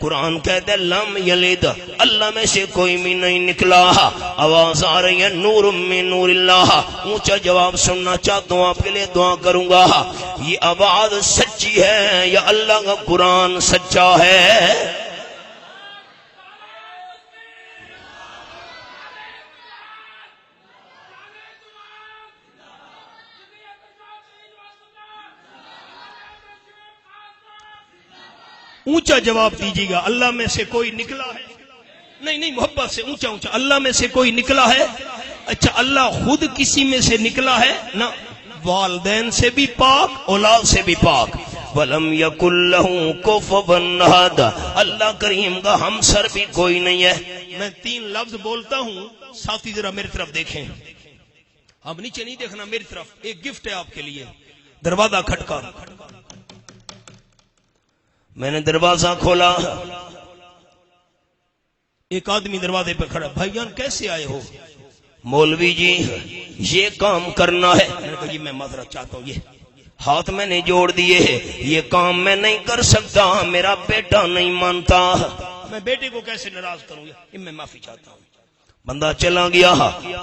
قرآن کہتا ہے لم یلد، اللہ میں سے کوئی بھی نہیں نکلا. آواز آ رہی ہے نور من نور اللہ. اونچا جواب سننا چاہتا ہوں، آپ کے لیے دعا کروں گا. یہ آواز سچی ہے یا اللہ کا قرآن سچا ہے؟ اونچا جواب دیجیے گا. اللہ میں سے کوئی نکلا ہے؟ نہیں محبت سے اونچا اونچا. اللہ میں سے کوئی نکلا ہے؟ اچھا اللہ خود کسی میں سے نکلا ہے؟ نہ، والدین سے بھی پاک، اولاد سے بھی پاک. وَلَمْ يَكُنْ لَهُ كُفُوًا أَحَدٌ، اللہ کریم کا ہمسر بھی کوئی نہیں ہے. میں 3 لفظ بولتا ہوں، ساتھی ذرا میری طرف دیکھیں. اب نیچے نہیں دیکھنا، میری طرف. ایک گفٹ ہے آپ کے لیے. دروازہ کھٹکا. میں نے دروازہ کھولا، ایک آدمی دروازے پر کھڑا. بھائی جان کیسے آئے ہو؟ مولوی جی یہ کام کرنا ہے. میں نے کہا جی میں معذرت چاہتا ہوں، یہ ہاتھ میں نے جوڑ دیے، یہ کام میں نہیں کر سکتا، میرا بیٹا نہیں مانتا. میں بیٹے کو کیسے ناراض کروں؟ میں معافی چاہتا ہوں. بندہ چلا گیا.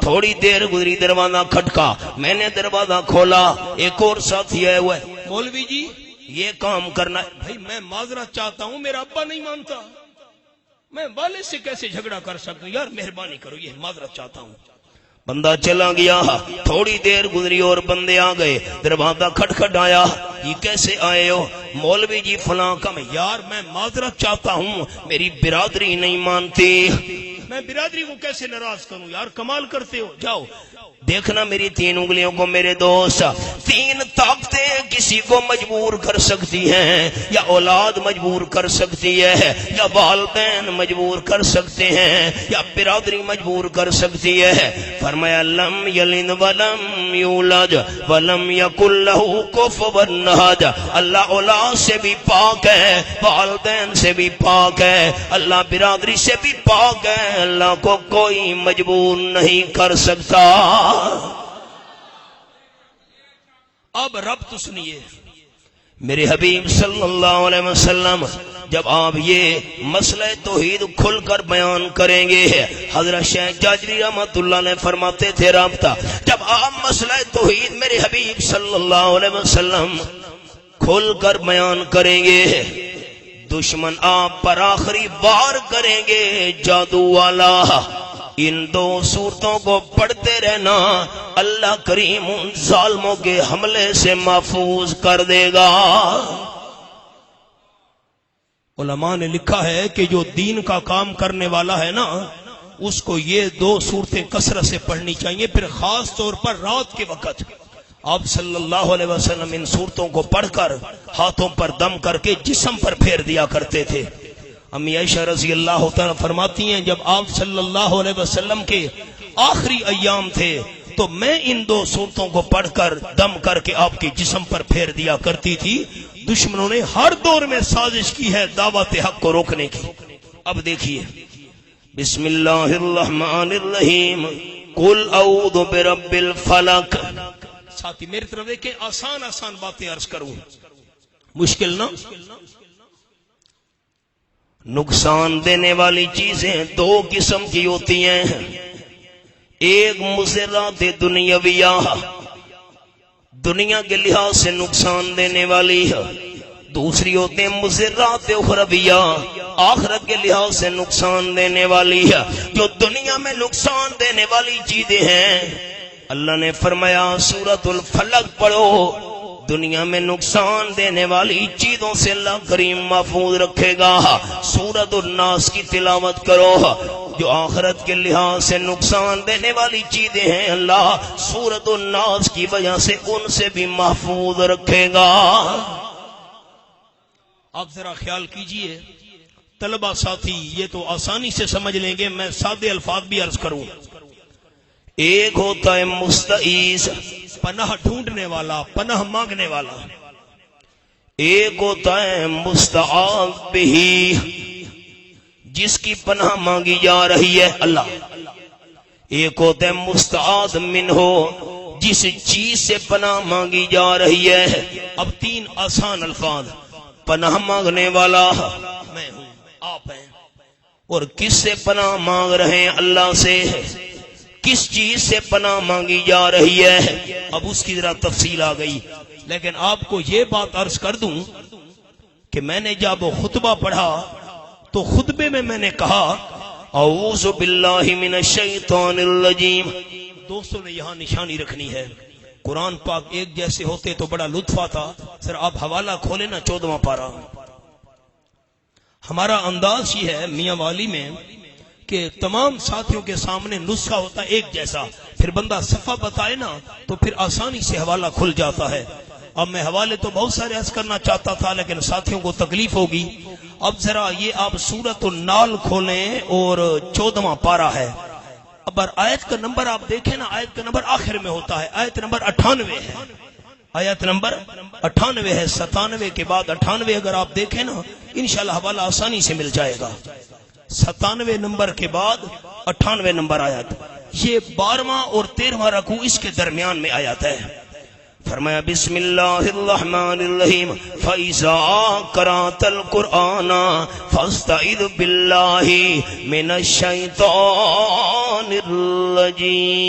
تھوڑی دیر گزری، دروازہ کھٹکا. میں نے دروازہ کھولا، ایک اور ساتھی آئے ہوئے. مولوی جی یہ کام کرنا ہے. بھائی میں معذرت چاہتا ہوں، میرا ابا نہیں مانتا، میں والد سے کیسے جھگڑا کر سکتا ہوں؟ یار مہربانی کرو، یہ معذرت چاہتا ہوں. بندہ چلا گیا. تھوڑی دیر گزری اور بندے آ گئے. دروازہ کھٹکھٹ آیا. یہ کیسے آئے ہو؟ مولوی جی فلاں کا. میں یار میں معذرت چاہتا ہوں، میری برادری نہیں مانتی. میں برادری کو کیسے ناراض کروں؟ یار کمال کرتے ہو. جاؤ دیکھنا میری 3 انگلیوں کو میرے دوست. 3 طاقتیں کسی کو مجبور کر سکتی ہیں، یا اولاد مجبور کر سکتی ہے، یا والدین مجبور کر سکتے ہیں، یا برادری مجبور کر سکتی ہے. فرمایا لم یلد ولم یولد ولم یکن لہ کفوا احد. اللہ اولاد سے بھی پاک ہے، والدین سے بھی پاک ہے، اللہ برادری سے بھی پاک ہے. اللہ کو کوئی مجبور نہیں کر سکتا. اب رب تو سنیے، میرے حبیب صلی اللہ علیہ وسلم جب آپ یہ مسئلہ توحید کھل کر بیان کریں گے، حضرت شیخ جاجری رحمۃ اللہ علیہ فرماتے تھے رابطہ، جب آپ مسئلہ توحید میرے حبیب صلی اللہ علیہ وسلم کھل کر بیان کریں گے، دشمن آپ پر آخری وار کریں گے جادو والا. ان 2 صورتوں کو پڑھتے رہنا، اللہ کریم ان ظالموں کے حملے سے محفوظ کر دے گا. علماء نے لکھا ہے کہ جو دین کا کام کرنے والا ہے نا، اس کو یہ 2 صورتیں کثرت سے پڑھنی چاہیے. پھر خاص طور پر رات کے وقت آپ صلی اللہ علیہ وسلم ان صورتوں کو پڑھ کر ہاتھوں پر دم کر کے جسم پر پھیر دیا کرتے تھے. امی عائشہ رضی اللہ تعالیٰ فرماتی ہیں جب آپ صلی اللہ علیہ وسلم کے آخری ایام تھے تو میں ان 2 صورتوں کو پڑھ کر دم کر کے آپ کے جسم پر پھیر دیا کرتی تھی. دشمنوں نے ہر دور میں سازش کی ہے دعوت حق کو روکنے کی. اب دیکھیے، بسم اللہ الرحمن الرحیم، قل اعوذ برب الفلق. ساتھی میری طرف دیکھیں، آسان آسان باتیں عرض کروں، مشکل نہ. نقصان دینے والی چیزیں 2 قسم کی ہوتی ہیں. ایک مضرات دنیاویہ، دنیا کے لحاظ سے نقصان دینے والی ہے. دوسری ہوتے ہیں مضرات اخرویہ، آخرت کے لحاظ سے نقصان دینے والی ہے. جو دنیا میں نقصان دینے والی چیزیں ہیں، اللہ نے فرمایا سورۃ الفلق پڑھو، دنیا میں نقصان دینے والی چیزوں سے اللہ کریم محفوظ رکھے گا. سورۃ الناس کی تلاوت کرو، جو آخرت کے لحاظ سے نقصان دینے والی چیزیں ہیں، اللہ سورۃ الناس کی وجہ سے ان سے بھی محفوظ رکھے گا. آپ ذرا خیال کیجئے طلبہ ساتھی، یہ تو آسانی سے سمجھ لیں گے، میں سادے الفاظ بھی عرض کروں. ایک ہوتا ہے مستعیذ، پناہ ڈھونڈنے والا، پناہ مانگنے والا. ایک ہوتا ہے مستعاذ بہ، جس کی پناہ مانگی جا رہی ہے اللہ. ایک ہوتا ہے مستعاذ منہ، جس چیز سے پناہ مانگی جا رہی ہے. اب 3 آسان الفاظ. پناہ مانگنے والا میں ہوں، اور کس سے پناہ مانگ رہے ہیں؟ اللہ سے۔ کس چیز سے پناہ مانگی جا رہی ہے؟ اب اس کی ذرا تفصیل آ گئی، لیکن آپ کو یہ بات عرض کر دوں کہ میں نے جب خطبہ پڑھا تو خطبے میں نے کہا اعوذ باللہ من الشیطان الرجیم۔ دوستوں نے یہاں نشانی رکھنی ہے، قرآن پاک ایک جیسے ہوتے تو بڑا لطف آتا۔ سر آپ حوالہ کھولیں نا 14واں پارہ۔ ہمارا انداز یہ ہے میاں والی میں کہ تمام ساتھیوں کے سامنے نسخہ ہوتا ہے ایک جیسا، پھر بندہ صفحہ بتائے نا تو پھر آسانی سے حوالہ کھل جاتا ہے۔ اب میں حوالے تو بہت سارے عرض کرنا چاہتا تھا لیکن ساتھیوں کو تکلیف ہوگی۔ اب ذرا یہ آپ سورۃ النال کھولیں اور 14واں پارہ ہے۔ اب آیت کا نمبر آپ دیکھیں نا، آیت کا نمبر آخر میں ہوتا ہے، آیت نمبر 98 ہے، آیت نمبر 98 ہے، 97 کے بعد 98 اگر آپ دیکھیں نا انشاءاللہ حوالہ آسانی سے مل جائے گا۔ 97 نمبر کے بعد 98 نمبر آیت، یہ 12واں اور 13واں رکوع اس کے درمیان میں آیت ہے۔ فرمایا بسم اللہ الرحمن الرحیم فَإِذَا قَرَأْتَ الْقُرْآنَ فَاسْتَعِذْ بِاللَّهِ مِنَ الشَّيْطَانِ الرَّجِيمِ۔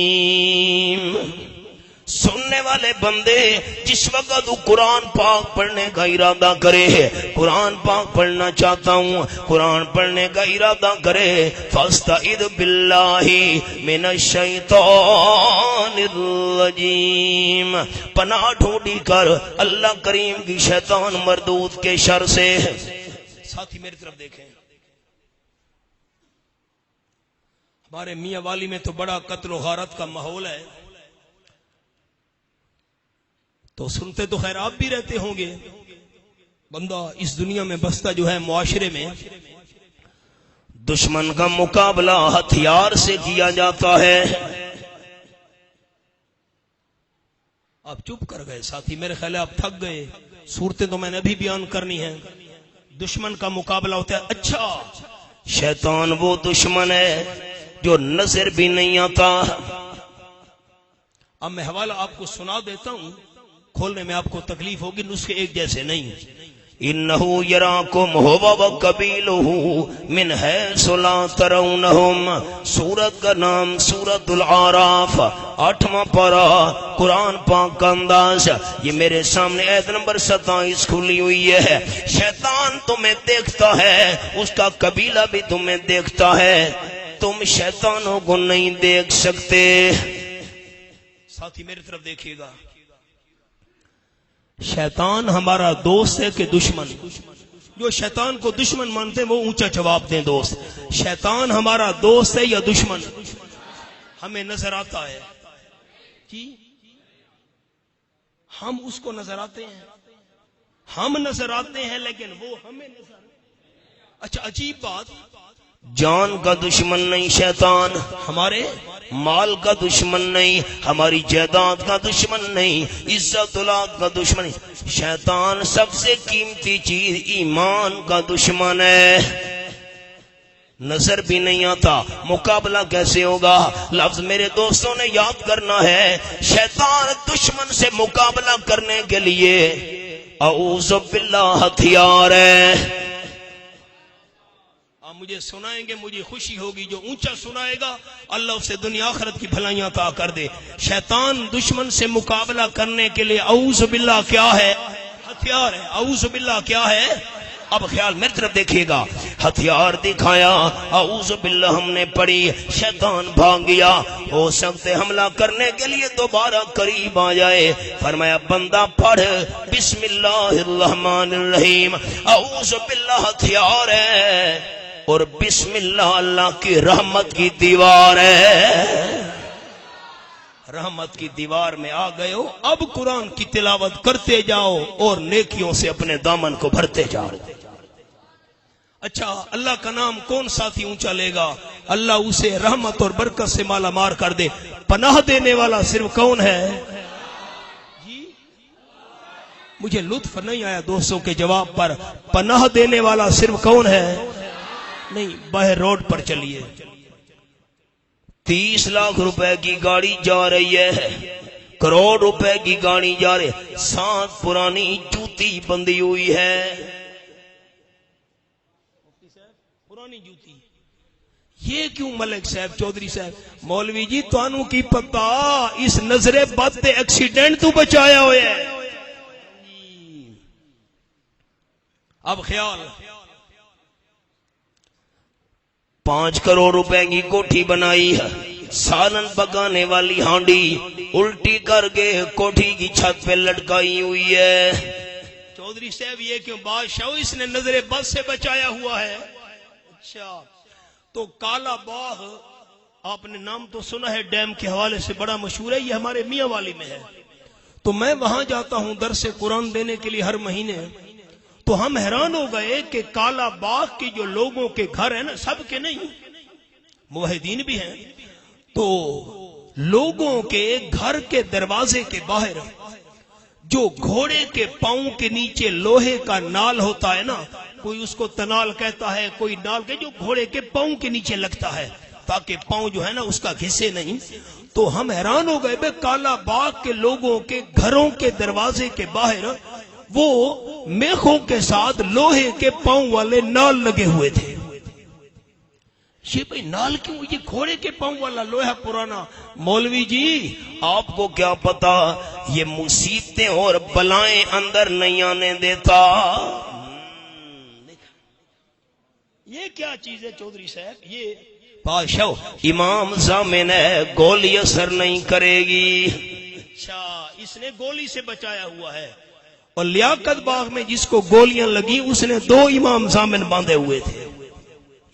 سننے والے بندے جس وقت قرآن پاک پڑھنے کا ارادہ کرے، قرآن پاک پڑھنا چاہتا ہوں، قرآن پڑھنے کا ارادہ کرے، فاستعذ باللہ من الشیطان الرجیم، پناہ ڈھونڈی کر اللہ کریم کی شیطان مردود کے شر سے۔ ساتھی میری طرف دیکھیں، ہمارے میاں والی میں تو بڑا قتل و غارت کا ماحول ہے، تو سنتے تو خیر آپ بھی رہتے ہوں گے۔ بندہ اس دنیا میں بستا جو ہے معاشرے میں، دشمن کا مقابلہ ہتھیار سے کیا جاتا ہے۔ آپ چپ کر گئے ساتھی، میرے خیال ہے آپ تھک گئے، صورتیں تو میں نے ابھی بیان کرنی ہے۔ دشمن کا مقابلہ ہوتا ہے، اچھا شیطان وہ دشمن ہے جو نظر بھی نہیں آتا۔ اب میں حوالہ آپ کو سنا دیتا ہوں، کھولنے میں آپ کو تکلیف ہوگی، نسخے ایک جیسے نہیں۔ انہو یراکم ہوا وقبیلہ من حیث لا ترونہم، سورت کا نام سورۃ الاعراف، 8واں پارہ، قرآن پاک کا انداز۔ یہ میرے سامنے آیت نمبر 27 کھلی ہوئی ہے۔ شیطان تمہیں دیکھتا ہے، اس کا قبیلہ بھی تمہیں دیکھتا ہے، تم شیطانوں کو نہیں دیکھ سکتے۔ ساتھی میری طرف دیکھیے گا، شیطان ہمارا دوست ہے کہ دشمن؟ جو شیطان کو دشمن مانتے ہیں وہ اونچا جواب دیں دوست، شیطان ہمارا دوست ہے یا دشمن؟ ہمیں نظر آتا ہے جی، ہم اس کو نظر آتے ہیں، ہم نظر آتے ہیں لیکن وہ ہمیں نظر۔ اچھا عجیب بات، جان کا دشمن نہیں شیطان، ہمارے مال کا دشمن نہیں، ہماری جائیداد کا دشمن نہیں، عزت اولاد کا دشمن نہیں، شیطان سب سے قیمتی چیز ایمان کا دشمن ہے۔ نظر بھی نہیں آتا، مقابلہ کیسے ہوگا؟ لفظ میرے دوستوں نے یاد کرنا ہے، شیطان دشمن سے مقابلہ کرنے کے لیے اعوذ باللہ ہتھیار ہے۔ مجھے سنائیں گے، مجھے خوشی ہوگی، جو اونچا سنائے گا اللہ اسے دنیا آخرت کی بھلائیاں عطا کر دے۔ شیطان دشمن سے مقابلہ کرنے کے لیے اعوذ باللہ کیا ہے؟ ہتھیار ہے۔ اعوذ باللہ کیا ہے؟ اب خیال میری طرف دیکھیے گا، ہتھیار دکھایا، اعوذ باللہ ہم نے پڑھی، شیطان بھاگ گیا، ہو سکتے حملہ کرنے کے لیے دوبارہ قریب آ جائے۔ فرمایا بندہ پڑھ بسم اللہ الرحمن الرحیم، اعوذ باللہ ہتھیار ہے، اور بسم اللہ اللہ کی رحمت کی دیوار ہے۔ رحمت کی دیوار میں آ گئے ہو، اب قرآن کی تلاوت کرتے جاؤ اور نیکیوں سے اپنے دامن کو بھرتے جاؤ۔ اچھا اللہ کا نام کون ساتھی اونچا لے گا؟ اللہ اسے رحمت اور برکت سے مالا مار کر دے۔ پناہ دینے والا صرف کون ہے جی؟ مجھے لطف نہیں آیا دوستوں کے جواب پر، پناہ دینے والا صرف کون ہے؟ نہیں، باہر روڈ پر چلیے، 30 لاکھ روپے کی گاڑی جا رہی ہے، کروڑ روپے کی گاڑی جا رہی ہے، ساتھ پرانی جوتی بندھی ہوئی ہے، پرانی جوتی یہ کیوں ملک صاحب چودھری صاحب مولوی جی تانوں کی پتا اس نظر بد تے ایکسیڈنٹ تو بچایا ہویا ہے. اب خیال 5 کروڑ روپے کی کوٹھی بنائی ہے, سالن پکانے والی ہانڈی الٹی کر کے کوٹھی کی چھت پہ لٹکائی ہوئی ہے. چودھری صاحب یہ کیوں بادشاہ اس نے نظر بد سے بچایا ہوا ہے. اچھا تو کالا باغ آپ نے نام تو سنا ہے, ڈیم کے حوالے سے بڑا مشہور ہے, یہ ہمارے میاں والی میں ہے. تو میں وہاں جاتا ہوں درس قرآن دینے کے لیے ہر مہینے. تو ہم حیران ہو گئے کہ کالا باغ کی جو لوگوں کے گھر ہیں نا, سب کے نہیں, موحدین بھی ہیں, تو لوگوں کے گھر کے دروازے کے باہر جو گھوڑے کے پاؤں کے نیچے لوہے کا نال ہوتا ہے نا, کوئی اس کو تنال کہتا ہے, کوئی نال کے جو گھوڑے کے پاؤں کے نیچے لگتا ہے تاکہ پاؤں جو ہے نا اس کا گھسے نہیں. تو ہم حیران ہو گئے بے کالا باغ کے لوگوں کے گھروں کے دروازے کے باہر وہ میخوں کے ساتھ لوہے کے پاؤں والے نال لگے ہوئے تھے. یہ بھئی نال کیوں, یہ گھوڑے کے پاؤں والا لوہا پرانا. مولوی جی آپ کو کیا پتا یہ مصیبتیں اور بلائیں اندر نہیں آنے دیتا. یہ کیا چیز ہے چودھری صاحب, یہ بادشاہ امام ضامن ہے, گولی اثر نہیں کرے گی. اچھا اس نے گولی سے بچایا ہوا ہے. اور لیاقت باغ میں جس کو گولیاں لگی اس نے 2 امام ضامن باندھے ہوئے تھے.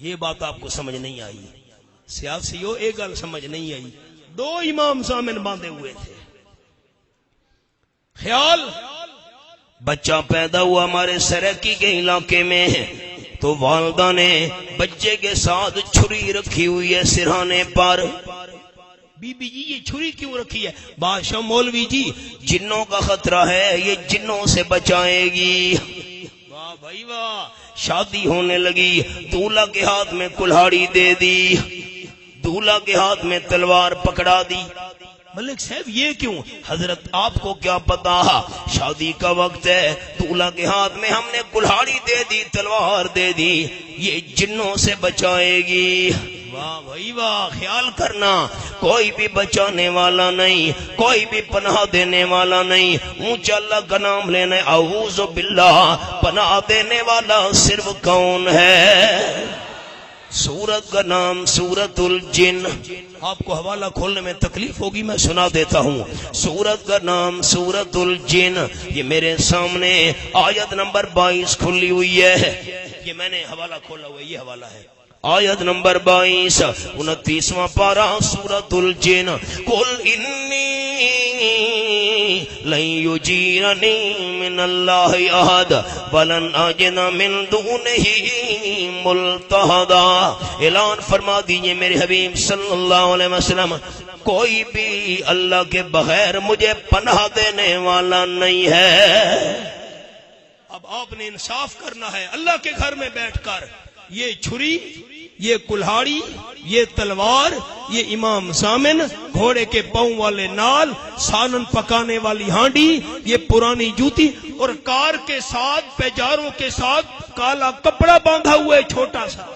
یہ بات آپ کو سمجھ نہیں آئی سیاسیوں, ایک گل سمجھ نہیں آئی, 2 امام ضامن باندھے ہوئے تھے. خیال بچہ پیدا ہوا ہمارے سرکی کے علاقے میں, تو والدہ نے بچے کے ساتھ چھری رکھی ہوئی ہے سرہانے پر. بی بی جی یہ چھری کیوں رکھی ہے؟ بادشاہ مولوی جی جنوں کا خطرہ ہے, یہ جنوں سے بچائے گی. واہ بھائی واہ. شادی ہونے لگی, دولہا کے ہاتھ میں کلہاڑی دے دی, دولہا کے ہاتھ میں تلوار پکڑا دی. ملک صاحب یہ کیوں؟ حضرت آپ کو کیا پتا, شادی کا وقت ہے, دولہا کے ہاتھ میں ہم نے کلہاڑی دے دی, تلوار دے دی, یہ جنوں سے بچائے گی. واہ بھائی واہ. خیال کرنا کوئی بھی بچانے والا نہیں, کوئی بھی پناہ دینے والا نہیں, اونچا اللہ کا نام لینا. اعوذ باللہ, پناہ دینے والا صرف کون ہے؟ سورت کا نام سورت الجن. آپ کو حوالہ کھولنے میں تکلیف ہوگی, میں سنا دیتا ہوں. سورت کا نام سورت الجن. یہ میرے سامنے آیت نمبر 22 کھلی ہوئی ہے, یہ میں نے حوالہ کھولا ہوا ہے, یہ حوالہ ہے آیت نمبر 22 29واں پارہ سورت الجن. قل انی لن یجیرنی من اللہ احد ولن اجد من دونہ ملتحدا. اعلان فرما دیجئے میرے حبیب صلی اللہ علیہ وسلم, کوئی بھی اللہ کے بغیر مجھے پناہ دینے والا نہیں ہے. اب آپ نے انصاف کرنا ہے. اللہ کے گھر میں بیٹھ کر یہ چھری, یہ کلہاڑی, یہ تلوار, یہ امام ضامن, گھوڑے کے پاؤں والے نال, سالن پکانے والی ہانڈی, یہ پرانی جوتی, اور کار کے ساتھ پیجاروں کے ساتھ کالا کپڑا باندھا ہوا ہے چھوٹا سا.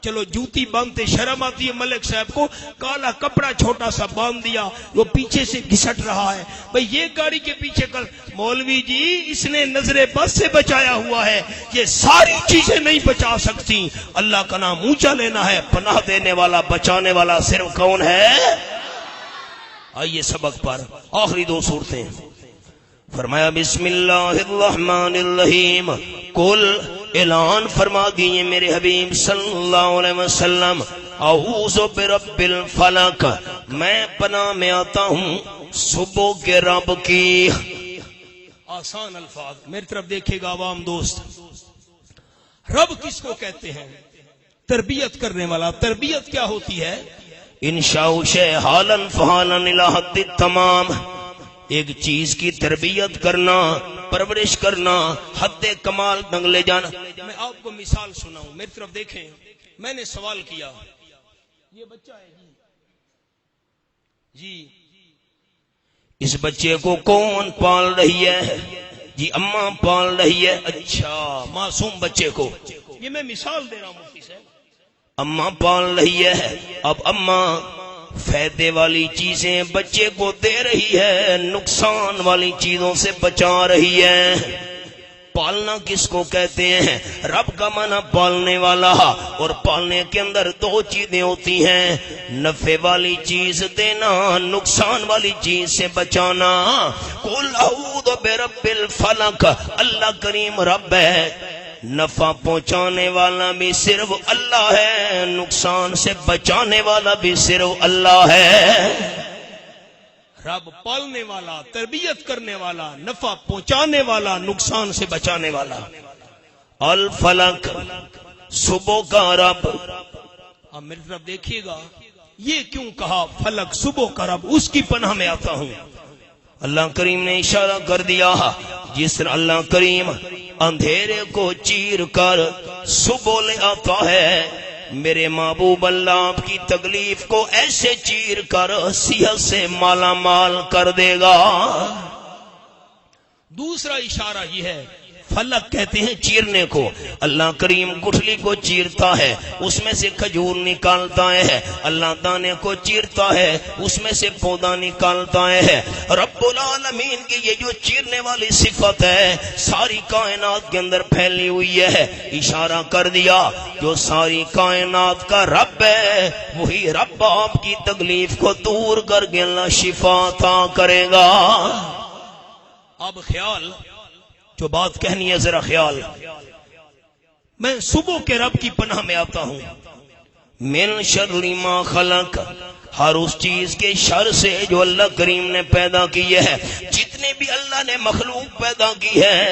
چلو جوتی باندھتے شرم آتی ہے ملک صاحب کو, کالا کپڑا چھوٹا سا باندھ دیا, وہ پیچھے سے گھسٹ رہا ہے. بھئی یہ گاڑی کے پیچھے کر. مولوی جی اس نے نظر بد سے بچایا ہوا ہے, یہ ساری چیزیں نہیں بچا سکتی. اللہ کا نام اونچا لینا ہے. پناہ دینے والا بچانے والا صرف کون ہے؟ آئیے سبق پر آخری 2 صورتیں. فرمایا بسم اللہ الرحمن الرحیم. قل اعلان فرما دیئے میرے حبیب صلی اللہ علیہ وسلم, اعوذ برب الفلق, میں پناہ میں آتا ہوں صبح کے رب کی. آسان الفاظ, میری طرف دیکھے گا عوام دوست. رب کس کو کہتے ہیں؟ تربیت کرنے والا. تربیت کیا ہوتی ہے؟ انشاء شے حالن فحالن الى حد التمام, ایک چیز کی تربیت کرنا, پرورش کرنا, حد کمال تک لے جانا. میں آپ کو مثال سناؤں, میری طرف دیکھیں. میں نے سوال کیا, یہ بچہ ہے جی, اس بچے کو کون پال رہی ہے؟ جی اماں پال رہی ہے. اچھا, معصوم بچے کو. یہ میں مثال دے رہا ہوں مفتی صاحب, اماں پال رہی ہے، اب اماں فائدے والی چیزیں بچے کو دے رہی ہے، نقصان والی چیزوں سے بچا رہی ہے۔ پالنا کس کو کہتے ہیں؟ رب کا معنی پالنے والا، اور پالنے کے اندر دو چیزیں ہوتی ہیں، نفع والی چیز دینا، نقصان والی چیز سے بچانا۔ قل اعوذ برب الفلق، اللہ کریم رب ہے، نفع پہنچانے والا بھی صرف اللہ ہے، نقصان سے بچانے والا بھی صرف اللہ ہے۔ رب پالنے والا، تربیت کرنے والا، نفع پہنچانے والا، نقصان سے بچانے والا۔ الفلق، صبح کا رب۔ اب میری طرف دیکھیے گا، یہ کیوں کہا فلک صبح کا رب؟ اس کی پناہ میں آتا ہوں۔ اللہ کریم نے اشارہ کر دیا، جس طرح اللہ کریم اندھیرے کو چیر کر صبح لے آتا ہے، میرے محبوب اللہ آپ کی تکلیف کو ایسے چیر کر صحت سے مالا مال کر دے گا۔ دوسرا اشارہ یہ ہے، فلک کہتے ہیں چیرنے کو۔ اللہ کریم گٹھلی کو چیرتا ہے، اس میں سے کھجور نکالتا ہے، اللہ دانے کو چیرتا ہے، اس میں سے پودا نکالتا ہے۔ رب العالمین کی یہ جو چیرنے والی صفت ہے ساری کائنات کے اندر پھیلی ہوئی ہے۔ اشارہ کر دیا، جو ساری کائنات کا رب ہے وہی رب آپ کی تکلیف کو دور کر کے اللہ شفا عطا کرے گا۔ اب خیال، جو بات کہنی ہے ذرا خیال، میں صبح کے رب کی پناہ میں آتا ہوں۔ من شر ما خلق، ہر اس چیز کے شر سے جو اللہ کریم نے پیدا کی ہے۔ جتنے بھی اللہ نے مخلوق پیدا کی ہے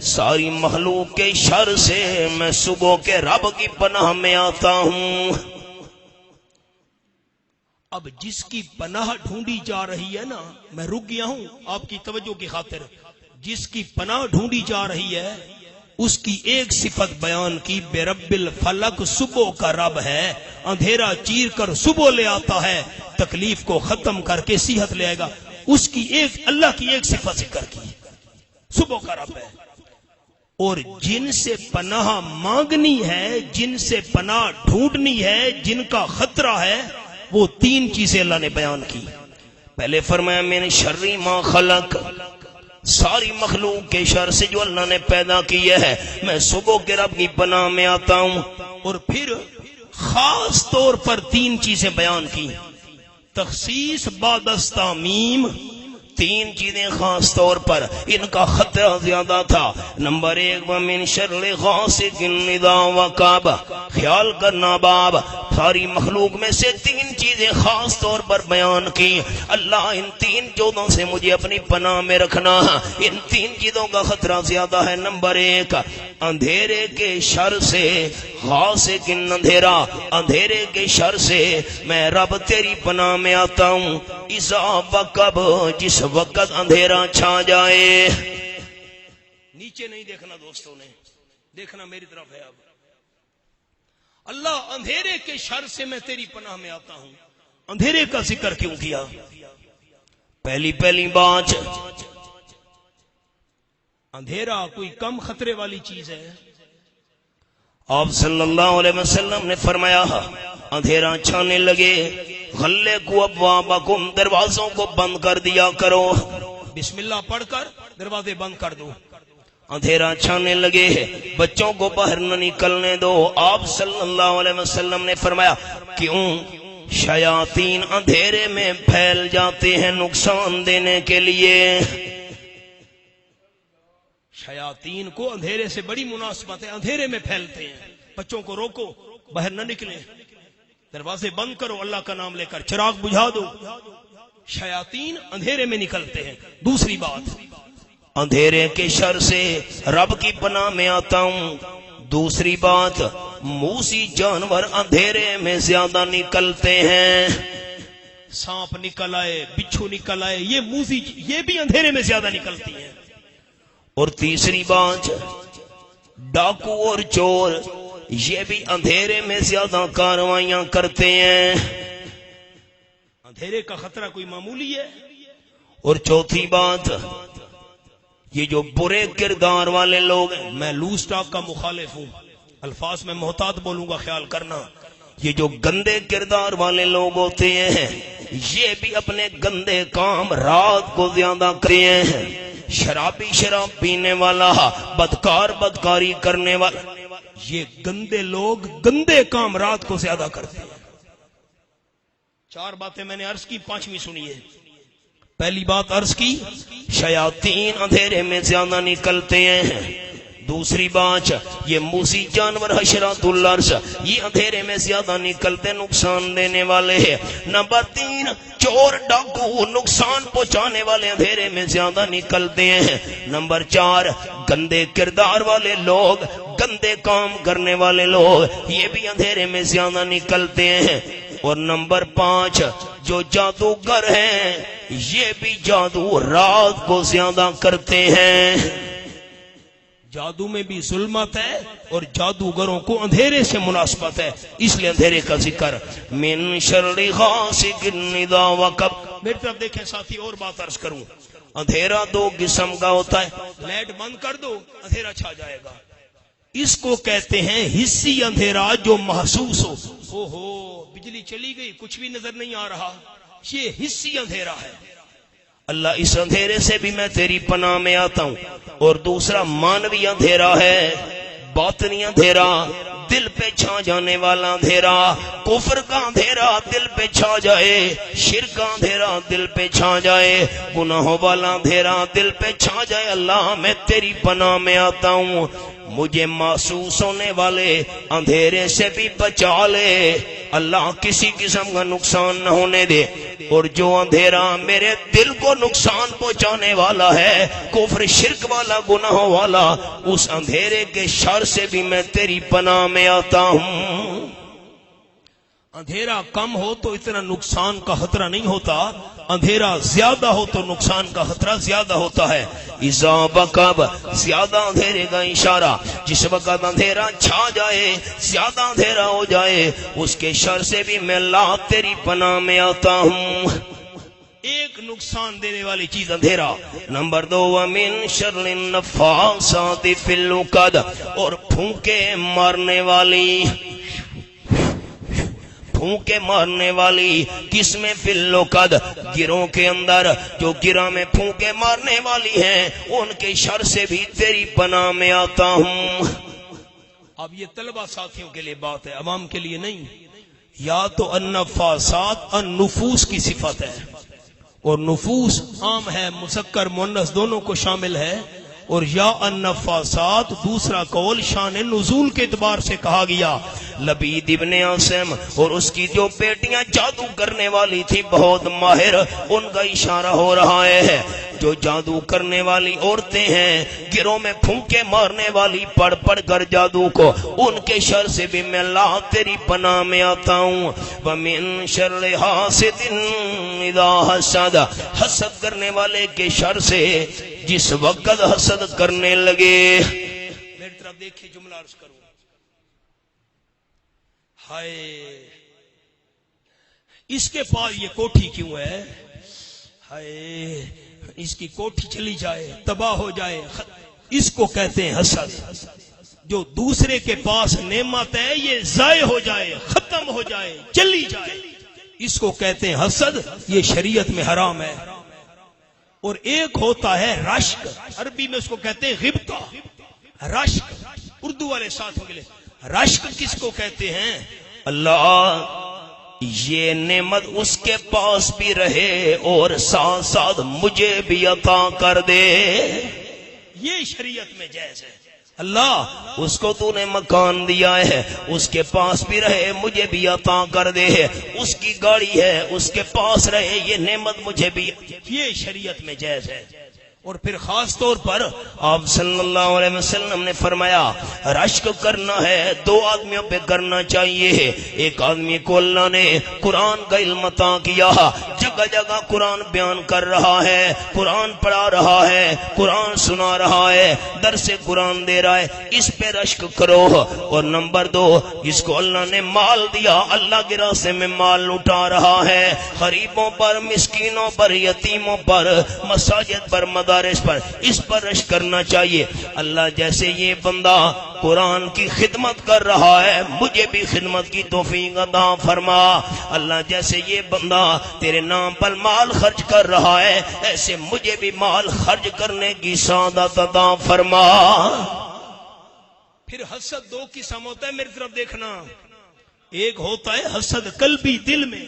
ساری مخلوق کے شر سے میں صبح کے رب کی پناہ میں آتا ہوں۔ اب جس کی پناہ ڈھونڈی جا رہی ہے نا، میں رک گیا ہوں آپ کی توجہ کی خاطر، جس کی پناہ ڈھونڈی جا رہی ہے اس کی ایک صفت بیان کی، بے رب الفلق، صبح کا رب ہے، اندھیرا چیر کر صبح لے آتا ہے، تکلیف کو ختم کر کے صحت لے آئے گا۔ اس کی ایک، اللہ کی ایک صفت ذکر کی، صبح کا رب ہے۔ اور جن سے پناہ مانگنی ہے، جن سے پناہ ڈھونڈنی ہے، جن کا خطرہ ہے، وہ تین چیزیں اللہ نے بیان کی۔ پہلے فرمایا من شر ما خلق، ساری مخلوق کے شر سے جو اللہ نے پیدا کی ہے میں صبح کے رب کی پناہ میں آتا ہوں۔ اور پھر خاص طور پر تین چیزیں بیان کی، تخصیص بعد از تعمیم، تین چیزیں خاص طور پر ان کا خطرہ زیادہ تھا۔ نمبر ایک، وَمِن شَرِّ غَاسِقٍ إِذَا وَقَبَ، خیال کرنا باب، ساری مخلوق میں سے تین چیزیں خاص طور پر بیان کی۔ اللہ ان تین چیزوں سے مجھے اپنی پناہ میں رکھنا، ان تین چیزوں کا خطرہ زیادہ ہے۔ نمبر ایک، اندھیرے کے شر سے، غاسق اندھیرا، اندھیرے کے شر سے میں رب تیری پناہ میں آتا ہوں۔ اذا وقب، جس وقت اندھیرا چھا جائے۔ نیچے نہیں دیکھنا دوستوں نے، دیکھنا میری طرف ہے۔ اب اللہ اندھیرے کے شر سے میں تیری پناہ میں آتا ہوں۔ اندھیرے کا ذکر کیوں کیا؟ پہلی بات، اندھیرا کوئی کم خطرے والی چیز ہے؟ آپ صلی اللہ علیہ وسلم نے فرمایا اندھیرا چھانے لگے، غلے کو ابوابکم، دروازوں کو بند کر دیا کرو، بسم اللہ پڑھ کر دروازے بند کر دو۔ اندھیرا چھانے لگے، بچوں کو باہر نہ نکلنے دو۔ آپ صلی اللہ علیہ وسلم نے فرمایا کیوں؟ شیاطین اندھیرے میں پھیل جاتے ہیں نقصان دینے کے لیے۔ شیاطین کو اندھیرے سے بڑی مناسبت ہے، اندھیرے میں پھیلتے ہیں۔ بچوں کو روکو، باہر نہ نکلیں، دروازے بند کرو، اللہ کا نام لے کر چراغ بجھا دو۔ شیاطین اندھیرے میں نکلتے ہیں۔ دوسری بات، اندھیرے کے شر سے رب کی پناہ میں آتا ہوں۔ دوسری بات، موسی جانور اندھیرے میں زیادہ نکلتے ہیں، سانپ نکل آئے، بچھو نکل آئے، یہ موسی یہ بھی اندھیرے میں زیادہ نکلتی ہیں۔ اور تیسری بات، ڈاکو اور چور یہ بھی اندھیرے میں زیادہ کاروائیاں کرتے ہیں، اندھیرے کا خطرہ کوئی معمولی ہے۔ اور چوتھی بات، یہ جو برے کردار والے لوگ ہیں، میں لوز ٹاک کا مخالف ہوں، الفاظ میں محتاط بولوں گا، خیال کرنا، یہ جو گندے کردار والے لوگ ہوتے ہیں یہ بھی اپنے گندے کام رات کو زیادہ کرتے ہیں. شرابی شراب پینے والا، بدکار بدکاری کرنے والا، یہ گندے لوگ گندے کام رات کو زیادہ کرتے ہیں. 4 باتیں میں نے عرض کی، 5ویں سنیے. پہلی بات عرض کی، شیاطین اندھیرے میں زیادہ نکلتے ہیں. دوسری بات، یہ موذی جانور حشرات الارض یہ اندھیرے میں زیادہ نکلتے، نقصان دینے والے ہیں. نمبر 3، چور ڈاکو نقصان پہنچانے والے اندھیرے میں زیادہ نکلتے ہیں. نمبر 4، گندے کردار والے لوگ، گندے کام کرنے والے لوگ یہ بھی اندھیرے میں زیادہ نکلتے ہیں. اور نمبر 5، جو جادوگر ہیں یہ بھی جادو رات کو زیادہ کرتے ہیں. جادو میں بھی ظلمت ہے اور جادوگروں کو اندھیرے سے مناسبت ہے، اس لیے اندھیرے کا ذکر. من شر غاسق اذا وقب. میری طرف دیکھیں ساتھی، اور بات عرض کروں. اندھیرا 2 قسم کا ہوتا ہے. لائٹ بند کر دو اندھیرا چھا جائے گا، اس کو کہتے ہیں حسی اندھیرا جو محسوس ہو. اوہو بجلی چلی گئی کچھ بھی نظر نہیں آ رہا، یہ حسی اندھیرا ہے. اللہ اس اندھیرے سے بھی میں تیری پناہ میں آتا ہوں. اور دوسرا مانوی اندھیرا ہے، باطنی اندھیرا، دل پہ چھا جانے والا اندھیرا. کفر کا اندھیرا دل پہ چھا جائے، شرک کا اندھیرا دل پہ چھا جائے، گناہوں والا اندھیرا دل پہ چھا جائے. اللہ میں تیری پناہ میں آتا ہوں، مجھے محسوس ہونے والے اندھیرے سے بھی بچا لے. اللہ کسی قسم کا نقصان نہ ہونے دے. اور جو اندھیرا میرے دل کو نقصان پہنچانے والا ہے، کفر شرک والا گناہوں والا، اس اندھیرے کے شر سے بھی میں تیری پناہ میں آتا ہوں. اندھیرا کم ہو تو اتنا نقصان کا خطرہ نہیں ہوتا، اندھیرا زیادہ ہو تو نقصان کا خطرہ زیادہ ہوتا ہے. اذا بکب زیادہ اندھیرے کا اشارہ، جس وقت اندھیرا چھا جائے، زیادہ اندھیرا ہو جائے، اس کے شر سے بھی میں اللہ تیری پناہ میں آتا ہوں. ایک نقصان دینے والی چیز اندھیرا. نمبر 2، ومن شر النفاثات فی العقد، اور پھونکے مارنے والی، پھونکے مارنے والی کس میں؟ فی العقد، گروہ کے اندر جو گرہ میں پھونکے مارنے والی ہیں ان کے شر سے بھی تیری پناہ میں آتا ہوں. اب یہ طلبہ ساتھیوں کے لیے بات ہے، عوام کے لیے نہیں. یا تو النفاثات النفوس کی صفت ہے، اور نفوس عام ہے، مذکر مؤنث دونوں کو شامل ہے. اور یا النفاثات دوسرا قول شان نزول کے اعتبار سے کہا گیا. لبید ابن عاصم اور اس کی جو بیٹیاں جادو کرنے والی تھی بہت ماہر، ان کا اشارہ ہو رہا ہے. جو جادو کرنے والی عورتیں ہیں، گروہ میں پھونکے مارنے والی، پڑھ پڑھ کر جادو کو، ان کے شر سے بھی میں اللہ تیری پناہ میں آتا ہوں. ومن شر حاسد اذا حسد، حسد کرنے والے کے شر سے جس وقت حسد کرنے لگے. میری طرف دیکھیں جملہ عرض کروں. ہائے اس کے پاس یہ کوٹھی کیوں ہے؟ ہائے اس کی کوٹھی چلی جائے، تباہ ہو جائے، اس کو کہتے ہیں حسد. جو دوسرے کے پاس نعمت ہے یہ ضائع ہو جائے، ختم ہو جائے، چلی جائے، اس کو کہتے ہیں حسد. یہ شریعت میں حرام ہے. اور ایک ہوتا ہے رشک، عربی میں اس کو کہتے ہیں غبطہ. رشک اردو والے ساتھوں کے لیے رشک کس کو کہتے ہیں؟ اللہ یہ نعمت اس کے پاس بھی رہے اور ساتھ ساتھ مجھے بھی عطا کر دے. یہ شریعت میں جائز ہے. اللہ اس کو تو نے مکان دیا ہے، اس کے پاس بھی رہے، مجھے بھی عطا کر دے. اس کی گاڑی ہے، اس کے پاس رہے، یہ نعمت مجھے بھی، یہ شریعت میں جائز ہے. اور پھر خاص طور پر آپ صلی اللہ علیہ وسلم نے فرمایا رشک کرنا ہے 2 آدمیوں پہ کرنا چاہیے. ایک آدمی کو اللہ نے قرآن کا علم عطا کیا، جگہ جگہ قرآن بیان کر رہا ہے، قرآن پڑھا رہا ہے، قرآن سنا رہا ہے، درس قرآن دے رہا ہے، اس پہ رشک کرو. اور نمبر 2، جس کو اللہ نے مال دیا، اللہ کے راستے میں مال لٹا رہا ہے، غریبوں پر، مسکینوں پر، یتیموں پر، مساجد پر مدد مدارس پر اس پر رشک کرنا چاہیے۔ اللہ جیسے یہ بندہ قرآن کی خدمت کر رہا ہے مجھے بھی خدمت کی توفیق عطا فرما۔ اللہ جیسے یہ بندہ تیرے نام پر مال خرچ کر رہا ہے ایسے مجھے بھی مال خرچ کرنے کی سعادت عطا فرما۔ پھر حسد دو قسم ہوتا ہے، میری طرف دیکھنا۔ ایک ہوتا ہے حسد قلبی، دل میں،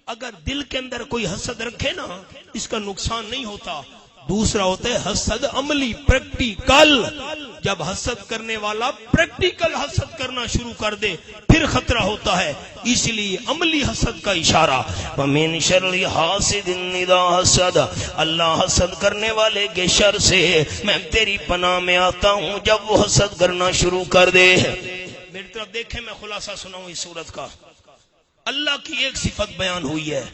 اگر دل کے اندر کوئی حسد رکھے نا اس کا نقصان نہیں ہوتا۔ دوسرا ہوتا ہے حسد عملی، پریکٹیکل، جب حسد کرنے والا پریکٹیکل حسد کرنا شروع کر دے پھر خطرہ ہوتا ہے۔ اس لیے عملی حسد کا اشارہ وَمِن شَرِّ حَاسِدٍ إِذَا حَسَدَ، اللہ حسد کرنے والے کے شر سے میں تیری پناہ میں آتا ہوں جب وہ حسد کرنا شروع کر دے۔ میری طرف دیکھیں، میں خلاصہ سناؤں اس سورت کا۔ اللہ کی ایک صفت بیان ہوئی ہے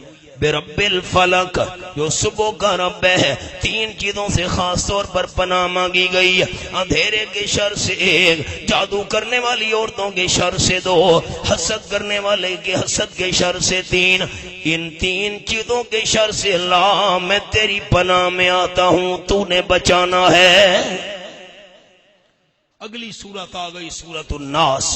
برب الفلق، جو صبح کا رب ہے۔ تین چیزوں سے خاص طور پر پناہ مانگی گئی ہے، اندھیرے کے شر سے ایک، جادو کرنے والی عورتوں کے شر سے دو، حسد کرنے والے کے حسد کے شر سے تین۔ ان تین چیزوں کے شر سے اللہ میں تیری پناہ میں آتا ہوں، تو نے بچانا ہے۔ اگلی سورت آ گئی سورت الناس۔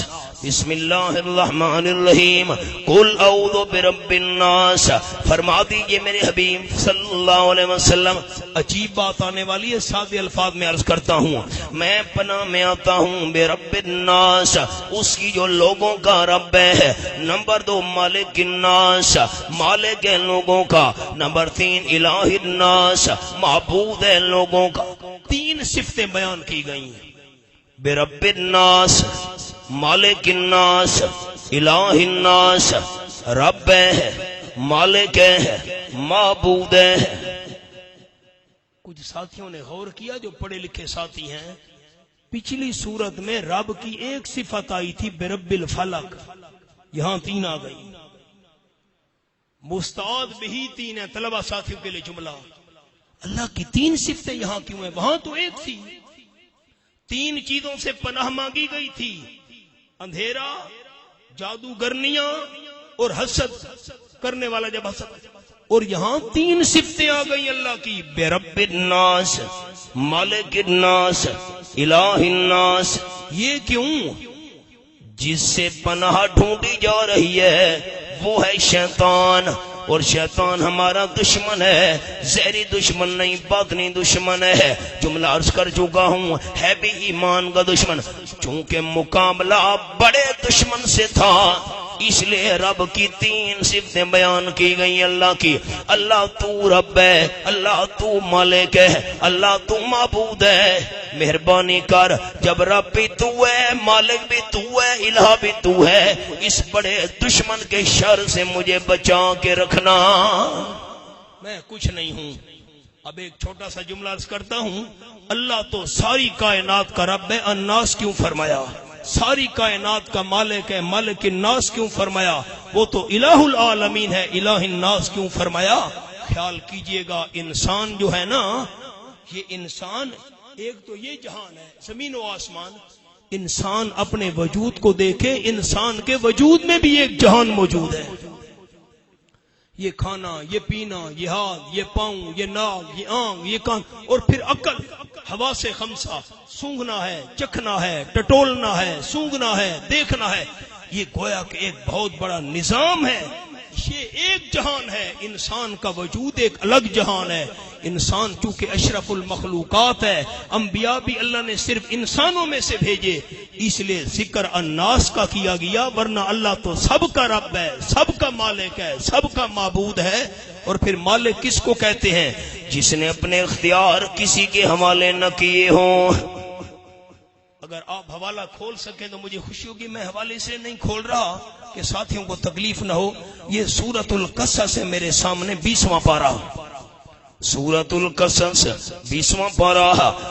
بسم اللہ الرحمن الرحیم۔ قل اعوذ برب الناس، فرما دیجئے میرے حبیب صلی اللہ علیہ وسلم۔ عجیب بات آنے والی ہے، سادے الفاظ میں عرض کرتا ہوں، میں پناہ میں آتا ہوں برب الناس، اس کی جو لوگوں کا رب ہے۔ نمبر دو مالک الناس، مالک ہے لوگوں کا۔ نمبر تین الہ الناس، معبود ہے لوگوں کا۔ تین صفتیں بیان کی گئی ہیں، برب الناس، مالک الناس، الہ الناس۔ رب ہے، مالک ہے، معبود ہے۔ کچھ ساتھیوں نے غور کیا جو پڑھے لکھے ساتھی ہیں، پچھلی سورت میں رب کی ایک صفت آئی تھی برب الفلق، یہاں تین آ گئی۔ مستعد بھی تین ہے، طلبہ ساتھیوں کے لیے جملہ۔ اللہ کی تین صفتیں یہاں کیوں ہیں؟ وہاں تو ایک تھی۔ تین چیزوں سے پناہ مانگی گئی تھی، اندھیرا، جادوگرنیاں اور حسد کرنے والا جب حسد، اور یہاں تین صفتیں آ گئی اللہ کی، برب الناس، مالک الناس، الہ الناس۔ یہ کیوں؟ جس سے پناہ ڈھونڈی جا رہی ہے وہ ہے شیطان، اور شیطان ہمارا دشمن ہے، زہری دشمن نہیں، باطنی دشمن ہے۔ جملہ عرض کر چکا ہوں، ہے بھی ایمان کا دشمن۔ چونکہ مقابلہ بڑے دشمن سے تھا اس لیے رب کی تین صفتیں بیان کی گئی اللہ کی۔ اللہ تو رب ہے، اللہ تو مالک ہے، اللہ تو معبود ہے۔ مہربانی کر، جب رب بھی تو ہے، مالک بھی تو ہے، الہ بھی تو ہے، اس بڑے دشمن کے شر سے مجھے بچا کے رکھنا۔ میں کچھ نہیں ہوں۔ اب ایک چھوٹا سا جملہ عرض کرتا ہوں، اللہ تو ساری کائنات کا رب ہے، الناس کیوں فرمایا؟ ساری کائنات کا مالک ہے، مالک الناس کیوں فرمایا؟ وہ تو الہ العالمین ہے، الہ الناس کیوں فرمایا؟ خیال کیجئے گا، انسان جو ہے نا، یہ انسان، ایک تو یہ جہان ہے زمین و آسمان، انسان اپنے وجود کو دیکھے، انسان کے وجود میں بھی ایک جہان موجود ہے۔ یہ کھانا، یہ پینا، یہ ہاتھ، یہ پاؤں، یہ ناک، یہ آنکھ، یہ کان، اور پھر عقل، حواس خمسہ، سونگھنا ہے، چکھنا ہے، ٹٹولنا ہے، سونگھنا ہے، دیکھنا ہے۔ یہ گویا کہ ایک بہت بڑا نظام ہے، یہ ایک جہان ہے۔ انسان کا وجود ایک الگ جہان ہے۔ انسان چونکہ اشرف المخلوقات ہے، انبیاء بھی اللہ نے صرف انسانوں میں سے بھیجے، اس لیے ذکر الناس کا کیا گیا، ورنہ اللہ تو سب کا رب ہے، سب کا مالک ہے، سب کا معبود ہے۔ اور پھر مالک کس کو کہتے ہیں؟ جس نے اپنے اختیار کسی کے حوالے نہ کیے ہوں۔ اگر آپ حوالہ کھول سکیں تو مجھے خوشی ہوگی، میں حوالے سے نہیں کھول رہا کہ ساتھیوں کو تکلیف نہ ہو۔ یہ سورۃ القصص ہے میرے سامنے، 20واں پارہ، سورۃ القصص 20واں پارہ،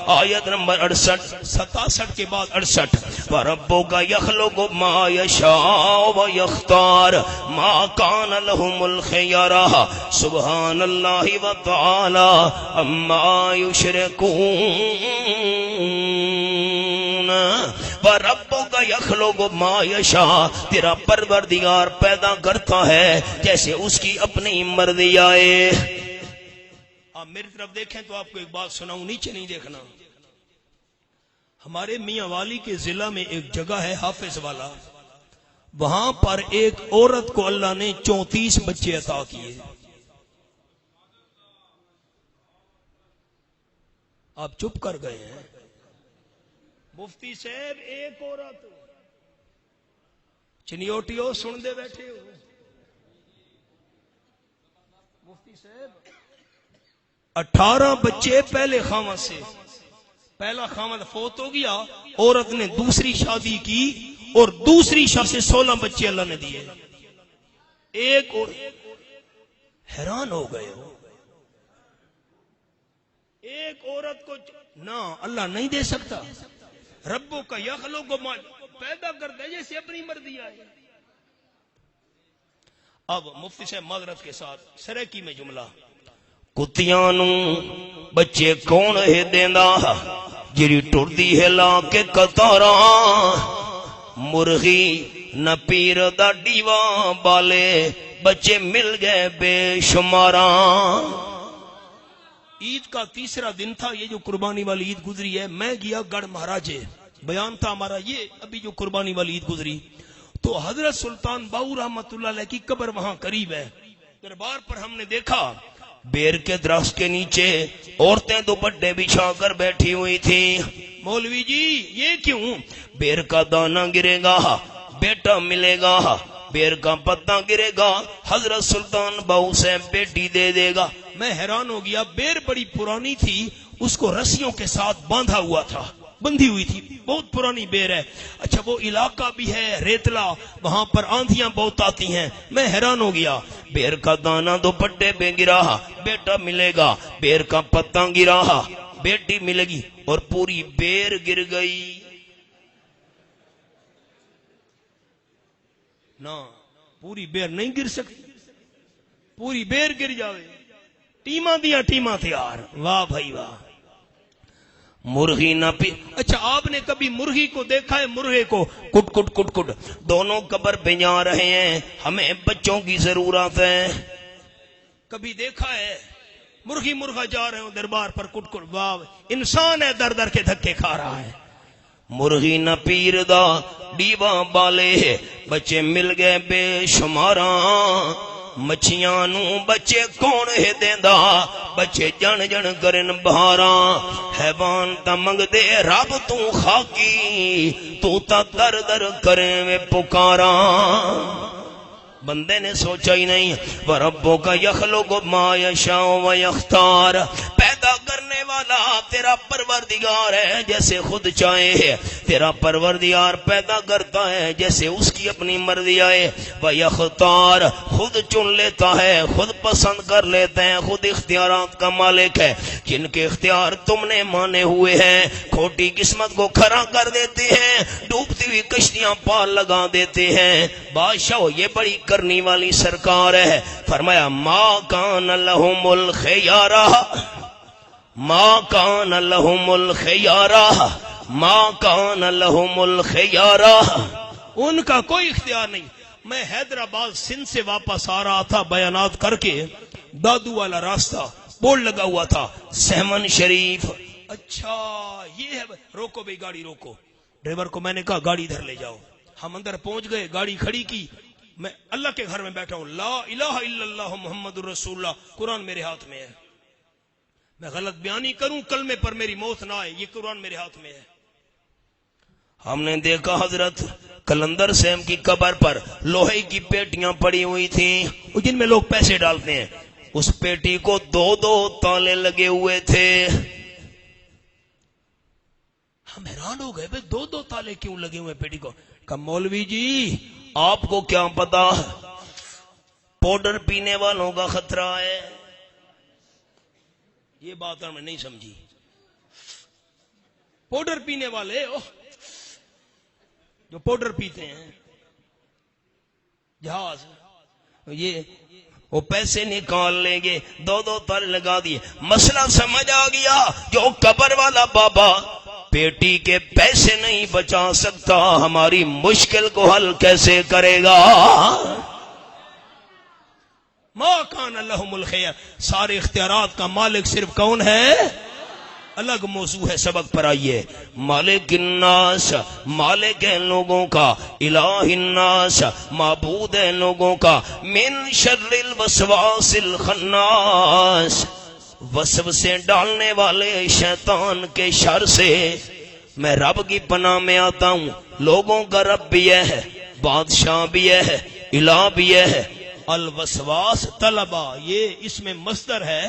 آیت نمبر 68، 67 کے بعد 68۔ وَرَبُّكَ يَخْلُقُ مَا يَشَاءُ وَيَخْتَارُ مَا كَانَ لَهُمُ الْخِيَرَةُ سُبْحَانَ اللَّهِ وَتَعَالَى عَمَّا يُشْرِكُونَ۔ وَرَبُّكَ يَخْلُقُ مَا يَشَاءُ، تیرا پروردگار پیدا کرتا ہے جیسے اس کی اپنی مرضی آئے۔ آپ میری طرف دیکھیں تو آپ کو ایک بات سناؤں، نیچے نہیں دیکھنا. ہمارے میاں والی کے ضلع میں ایک جگہ ہے حافظ والا، وہاں پر ایک عورت کو اللہ نے 34 بچے عطا کیے. آپ چپ کر گئے ہیں. مفتی صاحب ایک عورت، چنیوٹیو سن دے بیٹھے ہو. مفتی صاحب 18 بچے پہلے خامد سے، پہلا خامد فوت ہو گیا، عورت نے دوسری شادی کی اور دوسری شادی سے 16 بچے اللہ نے دیے. ایک اور حیران ہو گئے ہو. ایک عورت کو نہ اللہ نہیں دے سکتا. ربوں کا یخلق کو پیدا کرتا ہے جیسے اپنی مرضی آئے. اب مفتی صاحب معذرت کے ساتھ سریکی میں جملہ، کتیاں نو بچے کون ہے دیندا جڑی ٹردی ہے لا کے قطاراں، مرغی نہ پیر دا ڈیوا بالے بچے مل گئے بے شماراں. عید کا تیسرا دن تھا، یہ جو قربانی والی عید گزری ہے. میں گیا گڑھ مہاراجے، بیان تھا ہمارا یہ ابھی جو قربانی والی عید گزری، تو حضرت سلطان باؤ رحمت اللہ علیہ کی قبر وہاں قریب ہے. دربار پر ہم نے دیکھا بیر کے درخت کے نیچے عورتیں دوپٹے بچھا کر بیٹھی ہوئی تھیں. مولوی جی یہ کیوں؟ بیر کا دانہ گرے گا بیٹا ملے گا، بیر کا پتا گرے گا حضرت سلطان باؤ سے بیٹی دے دے گا. میں حیران ہو گیا. بیر بڑی پرانی تھی، اس کو رسیوں کے ساتھ باندھا ہوا تھا، بندھی ہوئی تھی، بہت پرانی بیر ہے. اچھا وہ علاقہ بھی ہے ریتلا، وہاں پر آندھیاں بہت آتی ہیں. میں حیران ہو گیا. بیر کا دانہ دوپٹے پہ گرا بیٹا ملے گا، بیر کا پتا گرا بیٹی ملے گی، اور پوری بیر گر گئی. نہ پوری بیر نہیں گر سکتی، پوری بیر گر جاوے. ٹیماں دیا ٹیماں تیار. واہ بھائی واہ. مرغی نہ پی. اچھا آپ نے کبھی مرغی کو دیکھا ہے؟ مرغے کو کٹ کٹ کٹ کٹ دونوں قبر پہ جا رہے ہیں، ہمیں بچوں کی ضرورت ہے. کبھی دیکھا ہے مرغی مرغا جا رہے ہوں دربار پر کٹ کٹ؟ واہ انسان ہے در در کے دھکے کھا رہا ہے. مرغی نہ پیر دا ڈیوا بالے بچے مل گئے بے شماراں، مچھیاں نو بچے کون ہے دیندا بچے جن جن کرن بہاراں. حیوان تا منگ دے رب تو خاکی، تو تا در در کرے میں پکاراں. بندے نے سوچا ہی نہیں. وَرَبُّكَ يَخْلُقُ مَا يَشَاءُ وَيَخْتَارُ، پیدا کرنے والا تیرا پروردگار ہے جیسے خود چاہے. تیرا پروردگار پیدا کرتا ہے جیسے اس کی اپنی مرضی آئے. وَيَخْتَارُ خود چن لیتا ہے، خود پسند کر لیتے ہیں، خود اختیارات کا مالک ہے. جن کے اختیار تم نے مانے ہوئے ہیں کھوٹی قسمت کو کھڑا کر دیتے ہیں، ڈوبتی ہوئی کشتیاں پار لگا دیتے ہیں. بادشاہ یہ بڑی کرنی والی سرکار ہے. فرمایا ما کان لہم الخیارہ، ما کان لہم الخیارہ، ما کان لہم الخیارہ. ان کا کوئی اختیار نہیں. میں حیدرآباد سندھ سے واپس آ رہا تھا بیانات کر کے، دادو والا راستہ بورڈ لگا ہوا تھا سہمن شریف. اچھا یہ ہے، روکو بھئی گاڑی روکو. ڈرائیور کو میں نے کہا گاڑی ادھر لے جاؤ. ہم اندر پہنچ گئے، گاڑی کھڑی کی. میں اللہ کے گھر میں بیٹھا ہوں، لا الہ الا اللہ محمد الرسول اللہ قرآن میرے ہاتھ میں ہے. میں غلط بیانی کروں کلمے پر میری موت نہ آئے، یہ قرآن میرے ہاتھ میں ہے. ہم نے دیکھا حضرت کلندر سیم کی قبر پر لوہے کی پیٹیاں پڑی ہوئی تھیں جن میں لوگ پیسے ڈالتے ہیں. اس پیٹی کو 2 تالے لگے ہوئے تھے. ہم حیران ہو گئے، 2 تالے کیوں لگے ہوئے پیٹی کو؟ کہ مولوی جی آپ کو کیا پتا پاؤڈر پینے والوں کا خطرہ ہے. یہ بات ہم نے نہیں سمجھی. پاؤڈر پینے والے جو پاؤڈر پیتے ہیں جہاز، یہ وہ پیسے نکال لیں گے. 2 تالے لگا دیے. مسئلہ سمجھ آ گیا. جو قبر والا بابا بیٹی کے پیسے نہیں بچا سکتا، ہماری مشکل کو حل کیسے کرے گا؟ ما کان لہم الخیر، سارے اختیارات کا مالک صرف کون ہے؟ الگ موضوع ہے، سبق پر آئیے۔ مالک الناس، مالک ہے لوگوں کا، الہ الناس، معبود ہے لوگوں کا، من شر الوسواس الخناس، وسوسے ڈالنے والے شیطان کے شر سے میں رب کی پناہ میں آتا ہوں۔ لوگوں کا رب بھی ہے، بادشاہ بھی ہے، الہ بھی ہے۔ الوسواس طلبہ، یہ اس میں مصدر ہے،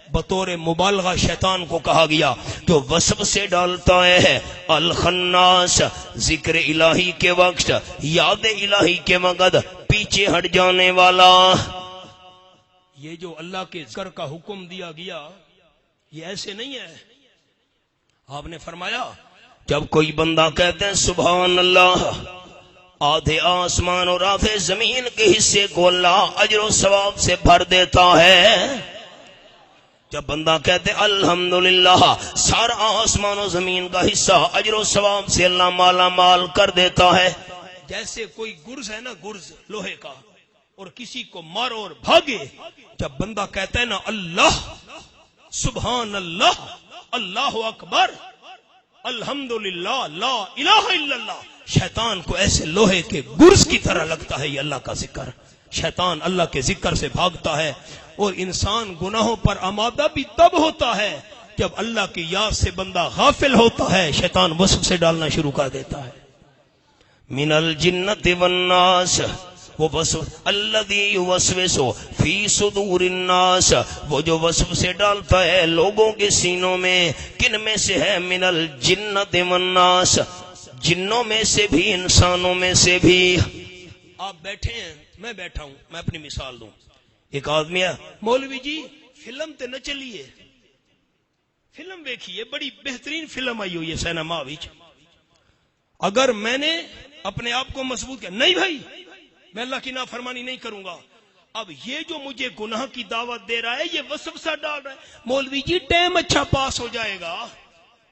بطور مبالغہ شیطان کو کہا گیا جو وسوسے ڈالتا ہے۔ الخناس، ذکر الہی کے وقت، یاد الہی کے وقت پیچھے ہٹ جانے والا۔ یہ جو اللہ کے ذکر کا حکم دیا گیا یہ ایسے نہیں ہے۔ آپ نے فرمایا جب کوئی بندہ کہتے ہیں سبحان اللہ، آدھے آسمان اور آدھے زمین کے حصے کو اللہ اجر و ثواب سے بھر دیتا ہے۔ جب بندہ کہتے الحمدللہ، سارا آسمان و زمین کا حصہ اجر و ثواب سے اللہ مالا مال کر دیتا ہے۔ جیسے کوئی گرز ہے نا، گرز لوہے کا، اور کسی کو مارو اور بھاگے، جب بندہ کہتا ہے نا اللہ، سبحان اللہ، اللہ اکبر، الحمدللہ، لا الہ الا اللہ، شیطان کو ایسے لوہے کے گرز کی طرح لگتا ہے یہ اللہ کا ذکر۔ شیطان اللہ کے ذکر سے بھاگتا ہے، اور انسان گناہوں پر آمادہ بھی تب ہوتا ہے جب اللہ کی یاد سے بندہ غافل ہوتا ہے، شیطان وسوسے ڈالنا شروع کر دیتا ہے۔ من الجنت والناس، وہ الذی یوسوس فی صدور الناس، وہ جو وسوسے ڈالتا ہے لوگوں کے سینوں میں۔ کن میں سے ہے؟ من الجنت والناس، جنوں میں سے بھی انسانوں میں سے بھی۔ آپ بیٹھے ہیں، میں بیٹھا ہوں، میں اپنی مثال دوں۔ ایک آدمی ہے، مولوی جی فلم تے نہ چلیے، فلم دیکھیے، بڑی بہترین فلم آئی ہوئی ہے سینما وچ۔ اگر میں نے اپنے آپ کو مضبوط کیا، نہیں بھائی میں اللہ کی نافرمانی نہیں کروں گا، اب یہ جو مجھے گناہ کی دعوت دے رہا ہے یہ وسوسہ ڈال رہا ہے، مولوی جی ٹائم اچھا پاس ہو جائے گا،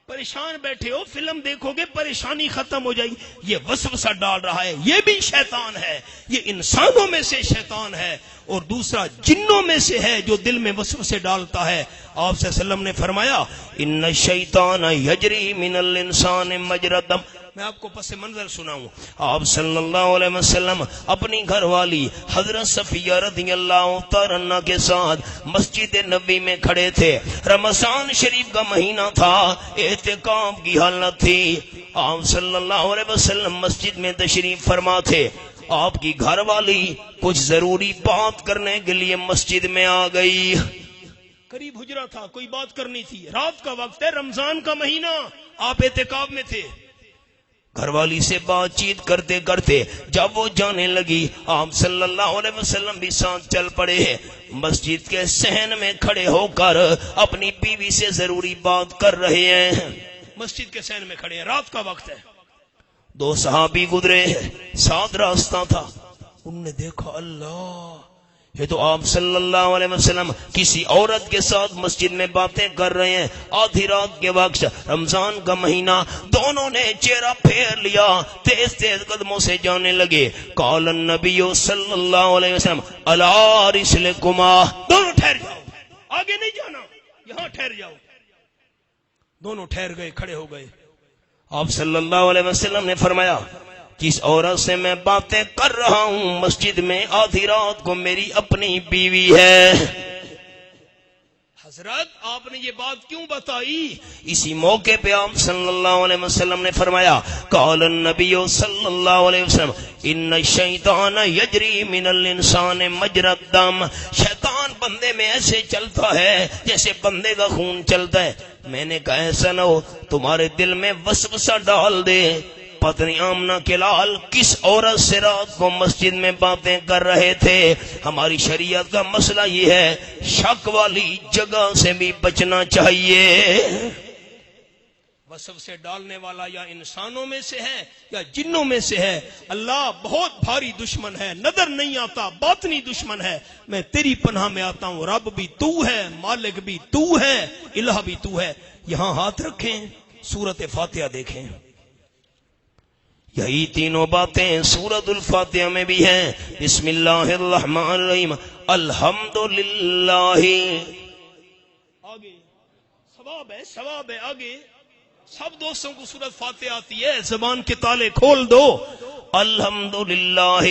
پریشان بیٹھے ہو، فلم دیکھو گے پریشانی ختم ہو جائے گی، یہ وسوسہ ڈال رہا ہے، یہ بھی شیطان ہے۔ یہ انسانوں میں سے شیطان ہے، اور دوسرا جنوں میں سے ہے جو دل میں وسوسے ڈالتا ہے۔ آپ صلی اللہ علیہ وسلم نے فرمایا ان الشیطان یجری من الانسان مجری الدم۔ میں آپ کو پس منظر سناؤں۔ آپ صلی اللہ علیہ وسلم اپنی گھر والی حضرت صفیہ رضی اللہ تعالی عنہا کے ساتھ مسجد نبوی میں کھڑے تھے، رمضان شریف کا مہینہ تھا، اعتکاف کی حالت تھی۔ آپ صلی اللہ علیہ وسلم مسجد میں تشریف فرما تھے، آپ کی گھر والی کچھ ضروری بات کرنے کے لیے مسجد میں آ گئی۔ قریب حجرہ تھا، کوئی بات کرنی تھی، رات کا وقت ہے، رمضان کا مہینہ، آپ اعتکاف میں تھے۔ گھر والی سے بات چیت کرتے کرتے جب وہ جانے لگی، آپ صلی اللہ علیہ وسلم بھی ساتھ چل پڑے ہیں۔ مسجد کے صحن میں کھڑے ہو کر اپنی بیوی سے ضروری بات کر رہے ہیں، مسجد کے صحن میں کھڑے ہیں، رات کا وقت ہے۔ دو صحابی گزرے، ساتھ راستہ تھا، انہوں نے دیکھا اللہ، یہ تو آپ صلی اللہ علیہ وسلم کسی عورت کے ساتھ مسجد میں باتیں کر رہے ہیں، آدھی رات کے وقت، رمضان کا مہینہ۔ دونوں نے چہرہ پھیر لیا، تیز تیز قدموں سے جانے لگے۔ قال النبی صلی اللہ علیہ وسلم الا رسلکما، دونوں ٹھہر جاؤ، آگے نہیں جانا، یہاں ٹھہر جاؤ۔ دونوں ٹھہر گئے، کھڑے ہو گئے۔ آپ صلی اللہ علیہ وسلم نے فرمایا جس عورت سے میں باتیں کر رہا ہوں مسجد میں آدھی رات کو میری اپنی بیوی ہے۔ حضرت آپ نے یہ بات کیوں بتائی؟ اسی موقع پہ آپ صلی اللہ علیہ وسلم نے فرمایا قال النبی صلی اللہ علیہ وسلم ان الشیطان یجری من الانسان مجری الدم، شیطان بندے میں ایسے چلتا ہے جیسے بندے کا خون چلتا ہے۔ میں نے کہا ایسا نہ ہو تمہارے دل میں وسوسہ ڈال دے، پتنی آمنہ کے لال کس عورت سے رات کو مسجد میں باتیں کر رہے تھے۔ ہماری شریعت کا مسئلہ یہ ہے شک والی جگہ سے بھی بچنا چاہیے۔ وسوسے ڈالنے والا یا انسانوں میں سے ہے یا جنوں میں سے ہے، اللہ بہت بھاری دشمن ہے، نظر نہیں آتا، باطنی دشمن ہے۔ میں تیری پناہ میں آتا ہوں، رب بھی تو ہے، مالک بھی تو ہے، الہ بھی تو ہے۔ یہاں ہاتھ رکھیں، سورۃ فاتحہ دیکھیں، یہی تینوں باتیں سورۃ الفاتحہ میں بھی ہیں۔ بسم اللہ الرحمن الرحیم الحمدللہ. آگے ثواب ہے آگے. سب دوستوں کو سورۃ فاتحہ آتی ہے, زبان کے تالے کھول دو. الحمدللہ.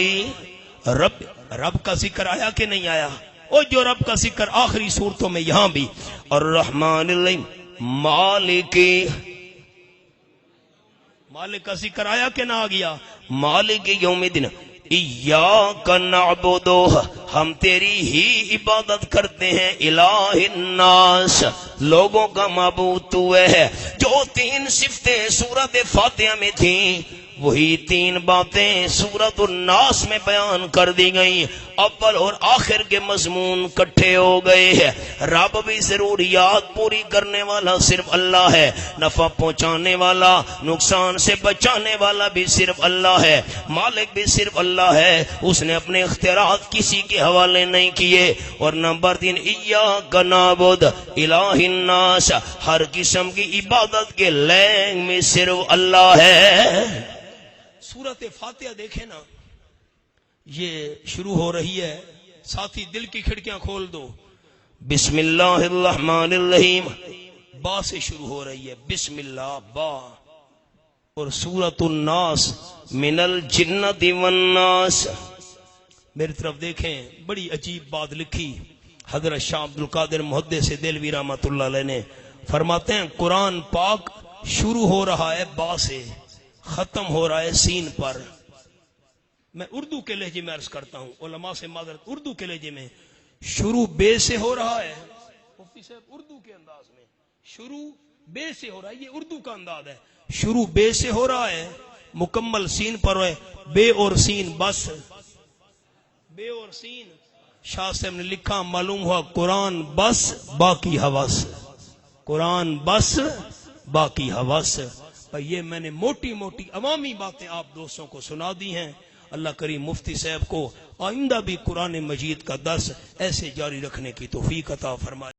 رب کا ذکر آیا کہ نہیں آیا؟ اور جو رب کا ذکر آخری صورتوں میں یہاں بھی. الرحمن الرحیم. مالک کا ذکر آیا کہ نہ آ گیا؟ مالک یوم الدین. ایاک نعبد, ہم تیری ہی عبادت کرتے ہیں. الہ الناس, لوگوں کا معبود تو ہے. جو 3 صفتیں سورۃ فاتحہ میں تھیں وہی 3 باتیں سورۃ الناس میں بیان کر دی گئیں. اول اور آخر کے مضمون کٹھے ہو گئے ہیں. رب بھی ضروریات پوری کرنے والا صرف اللہ ہے. نفع پہنچانے والا, نقصان سے بچانے والا بھی صرف اللہ ہے. مالک بھی صرف اللہ ہے. اس نے اپنے اختیارات کسی کے حوالے نہیں کیے. اور نمبر 3, ایاک نعبد الہ الناس, ہر قسم کی عبادت کے لینگ میں صرف اللہ ہے. سورۃ فاتحہ دیکھیں نا, یہ شروع ہو رہی ہے. ساتھی دل کی کھڑکیاں کھول دو. بسم اللہ الرحمن الرحیم, با سے شروع ہو رہی ہے. بسم اللہ با. اور سورۃ الناس من الجنۃ والناس. میری طرف دیکھیں, بڑی عجیب بات لکھی حضرت شاہ عبد القادر محدث دہلوی رحمۃ اللہ علیہ نے. فرماتے ہیں قرآن پاک شروع ہو رہا ہے با سے, ختم ہو رہا ہے سین پر. میں اردو کے لہجے میں عرض کرتا ہوں, علماء سے معذرت, اردو کے لہجے میں شروع بے سے ہو رہا ہے. مفتی صاحب اردو کے انداز میں شروع بے سے ہو رہا ہے, یہ اردو کا انداز ہے. شروع بے سے ہو رہا ہے, مکمل سین پر ہے. بے اور سین بس, بے اور سین. شاہ صاحب نے لکھا, معلوم ہوا قرآن بس باقی حواس, قرآن بس باقی حواس. یہ میں نے موٹی موٹی عوامی باتیں آپ دوستوں کو سنا دی ہیں. اللہ کریم مفتی صاحب کو آئندہ بھی قرآن مجید کا درس ایسے جاری رکھنے کی توفیق عطا فرمائے.